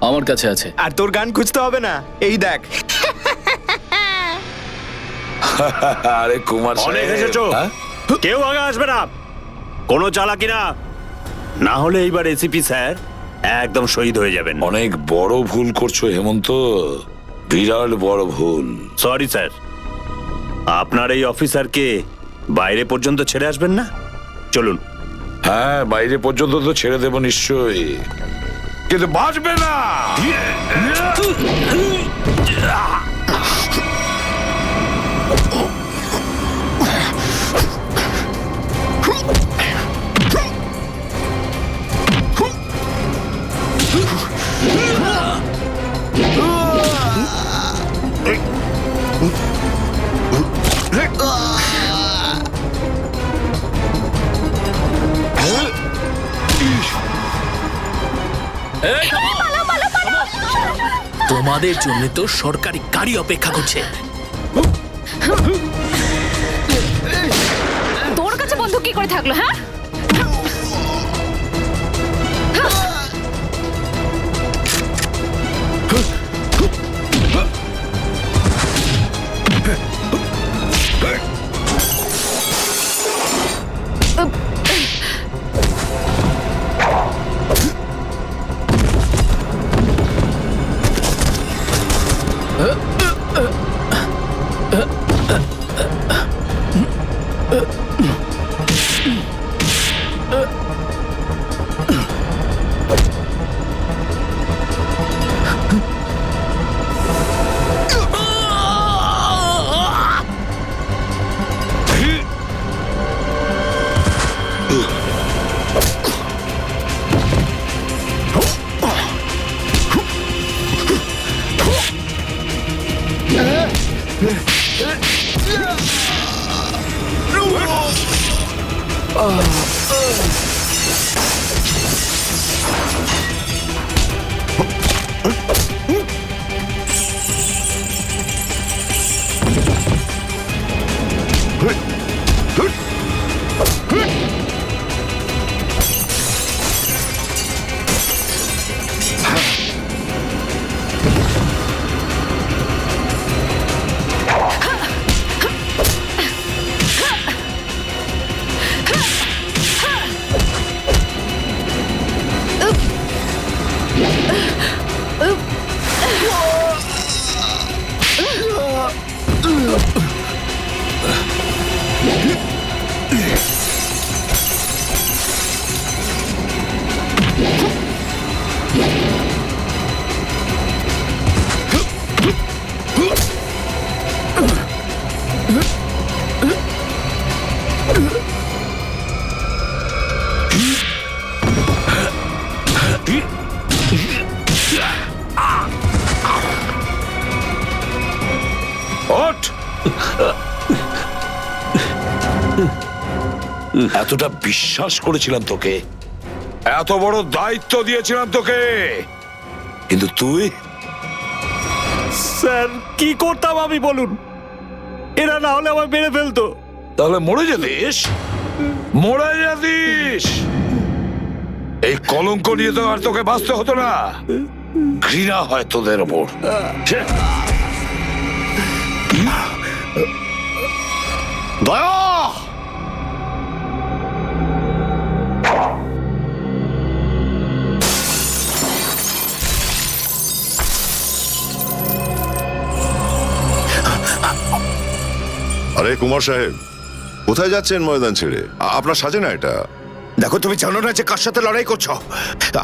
Speaker 4: আমার কাছে আছে।
Speaker 13: আর তোর গান খুঁজতে হবে না, এই দেখ।
Speaker 10: আরে কুমার
Speaker 9: অনেক
Speaker 10: সাহেব,
Speaker 9: এসেছো,
Speaker 10: হ্যাঁ?
Speaker 9: কেউ আগে আসবে না, কোনো চালাকি না, না হলে এইবার এসিপি স্যার একদম শহীদ হয়ে যাবেন।
Speaker 10: অনেক বড় ভুল করছো হেমন্ত, বিরাট বড় ভুল।
Speaker 9: সরি স্যার, আপনার এই অফিসারকে বাইরে পর্যন্ত ছেড়ে আসবেন না? চলুন।
Speaker 10: হ্যাঁ, বাইরে পর্যন্ত তো ছেড়ে দেবো নিশ্চয়ই, কিন্তু বাঁচবে না।
Speaker 3: তোমাদের জন্য তো সরকারি গাড়ি অপেক্ষা করছে।
Speaker 11: তোর কাছে বন্দুক কি করে থাকলো? হ্যাঁ, এতটা বিশ্বাস করেছিলাম তোকে, এত বড় দায়িত্ব দিয়েছিলাম তোকে, কিন্তু তুই।
Speaker 9: স্যার কি করতাম আমি বলুন, এরা না হলে আমায় মেরে ফেলতো।
Speaker 10: তাহলে মরে যেতিস, মরে যেতিস। এই কলঙ্ক নিয়ে তো আর তোকে বাঁচতে হতো না। ঘৃণা হয় তোদের ওপর।
Speaker 6: দয়া,
Speaker 12: আরে কুমার সাহেব, কোথায় যাচ্ছেন ময়দান ছেড়ে? আপনার সাজে না এটা।
Speaker 6: দেখো তুমি জানো না যে কার সাথে লড়াই করছো?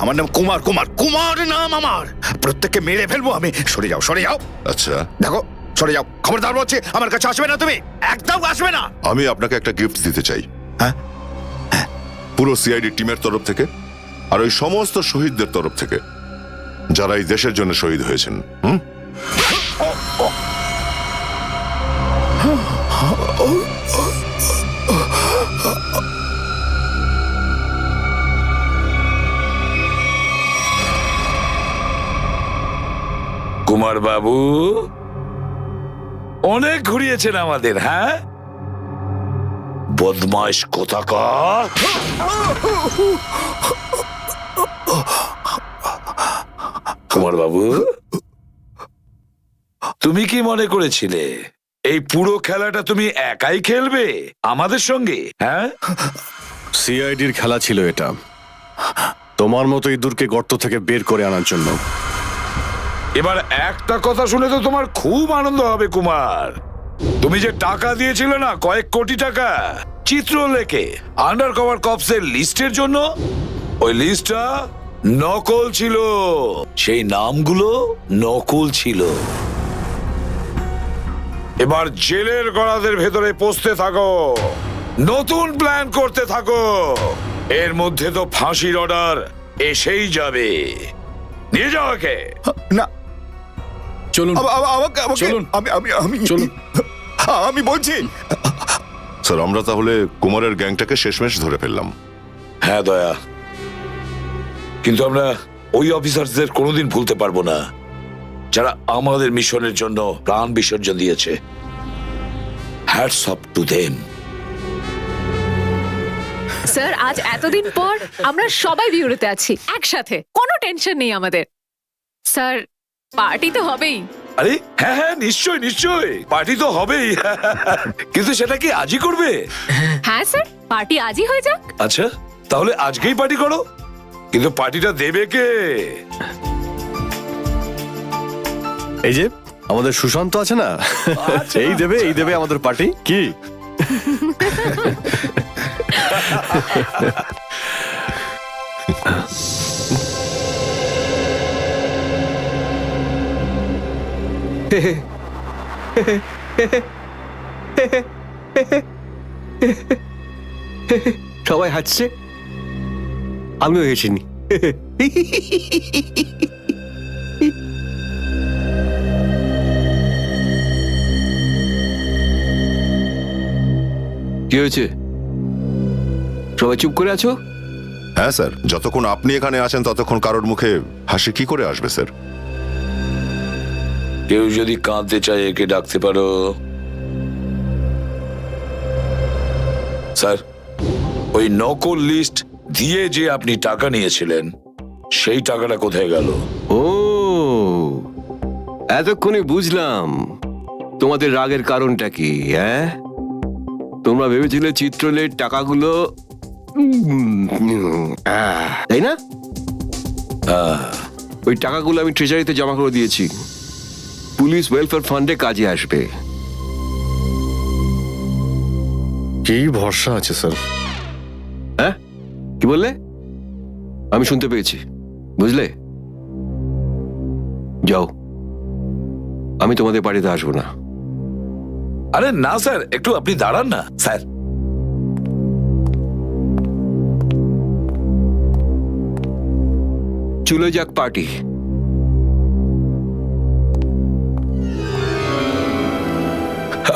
Speaker 6: আমার নাম কুমার, কুমার, কুমার নাম আমার। প্রত্যেককে মেরে ফেলবো আমি। সরে যাও, সরে যাও।
Speaker 12: আচ্ছা,
Speaker 6: দেখো সরে যাও, খবরদার বলছি, আমার কাছে আসবে না তুমি, একদম আসবে না।
Speaker 12: আমি আপনাকে একটা গিফট দিতে চাই।
Speaker 6: হ্যাঁ,
Speaker 12: পুরো সিআইডি টিমের তরফ থেকে আর ওই সমস্ত শহীদদের তরফ থেকে যারা এই দেশের জন্য শহীদ হয়েছেন।
Speaker 10: কুমার বাবু অনেক ঘুরিয়েছেন আমাদের। হ্যাঁ, বদমাইশ কোথাকার! কুমার বাবু, তুমি কি মনে করেছিলে এই পুরো খেলাটা তুমি একাই খেলবে আমাদের সঙ্গে? হ্যাঁ,
Speaker 8: সিআইডির খেলা ছিল এটা, তোমার মতো ইঁদুরকে গর্ত থেকে বের করে আনার জন্য।
Speaker 10: এবার একটা কথা শুনে তো তোমার খুব আনন্দ হবে কুমার। তুমি যে টাকা দিয়েছিলে না, কয়েক কোটি টাকা চিত্রলেখে আন্ডার কভার কপসের লিস্টের জন্য, ওই লিস্টটা নকল ছিল, সেই নামগুলো নকল ছিল। এবার জেলের গড়াদের ভেতরে পৌঁছতে থাকো, নতুন প্ল্যান করতে থাকো। এর মধ্যে তো ফাঁসির অর্ডার এসেই যাবে। নিয়ে যাও একে।
Speaker 6: না,
Speaker 4: চলুন
Speaker 6: চলুন, আমি বলছি।
Speaker 12: স্যার, আমরা তাহলে কুমারের গ্যাংটাকে শেষমেশ ধরে ফেললাম।
Speaker 10: হ্যাঁ দয়া, কিন্তু আমরা ওই অফিসারদের কোনোদিন ভুলতে পারবো না যারা আমাদের মিশনের জন্য প্রাণ বিসর্জন দিয়েছে। Hats off to them.
Speaker 11: Sir, আজ এতদিন পর আমরা সবাই বিউরোতে আছি একসাথে, কোনো টেনশন নেই আমাদের। স্যার, পার্টি তো হবেই।
Speaker 10: আরে হ্যাঁ হ্যাঁ, নিশ্চয় নিশ্চয়, পার্টি তো হবেই। কিন্তু সেটা কি আজই করবে?
Speaker 11: হ্যাঁ স্যার, পার্টি আজই হয়ে যাক।
Speaker 10: আচ্ছা, তাহলে আজকেই পার্টি করো, কিন্তু পার্টিটা দেবে কে?
Speaker 8: এই যে আমাদের সুশান্ত আছে না, এই দেবে আমাদের পার্টি। কি
Speaker 15: সবাই হাসছে, আমিও হেসিনি। কি হয়েছে, সবাই চুপ করে আছো?
Speaker 12: হ্যাঁ স্যার, যতক্ষণ আপনি এখানে আছেন ততক্ষণ কারোর মুখে হাসি কি করে আসবে স্যার?
Speaker 10: কেউ যদি কাঁদতে চায় একে ডাকতে পারো। স্যার, ওই নকল লিস্ট দিয়ে যে আপনি টাকা নিয়েছিলেন, সেই টাকাটা কোথায় গেল?
Speaker 15: ও, এতক্ষণে বুঝলাম তোমাদের রাগের কারণটা কি। হ্যাঁ, তোমরা ভেবেছিলে চিত্রলের টাকাগুলো, তাই না? ওই টাকাগুলো আমি ট্রেজারিতে জমা করে দিয়েছি, পুলিশ ওয়েলফেয়ার ফান্ডে কাজে আসবে।
Speaker 8: কি ভরসা আছে স্যার?
Speaker 15: হ্যাঁ, কি বললে? আমি শুনতে পেয়েছি, বুঝলে? যাও, আমি তোমাদের বাড়িতে আসবো না।
Speaker 10: আরে না স্যার, একটু আপনি দাঁড়ান না স্যার।
Speaker 15: চলে যাক পার্টি।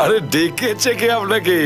Speaker 10: আরে ডেকেছে কে আপনাকে?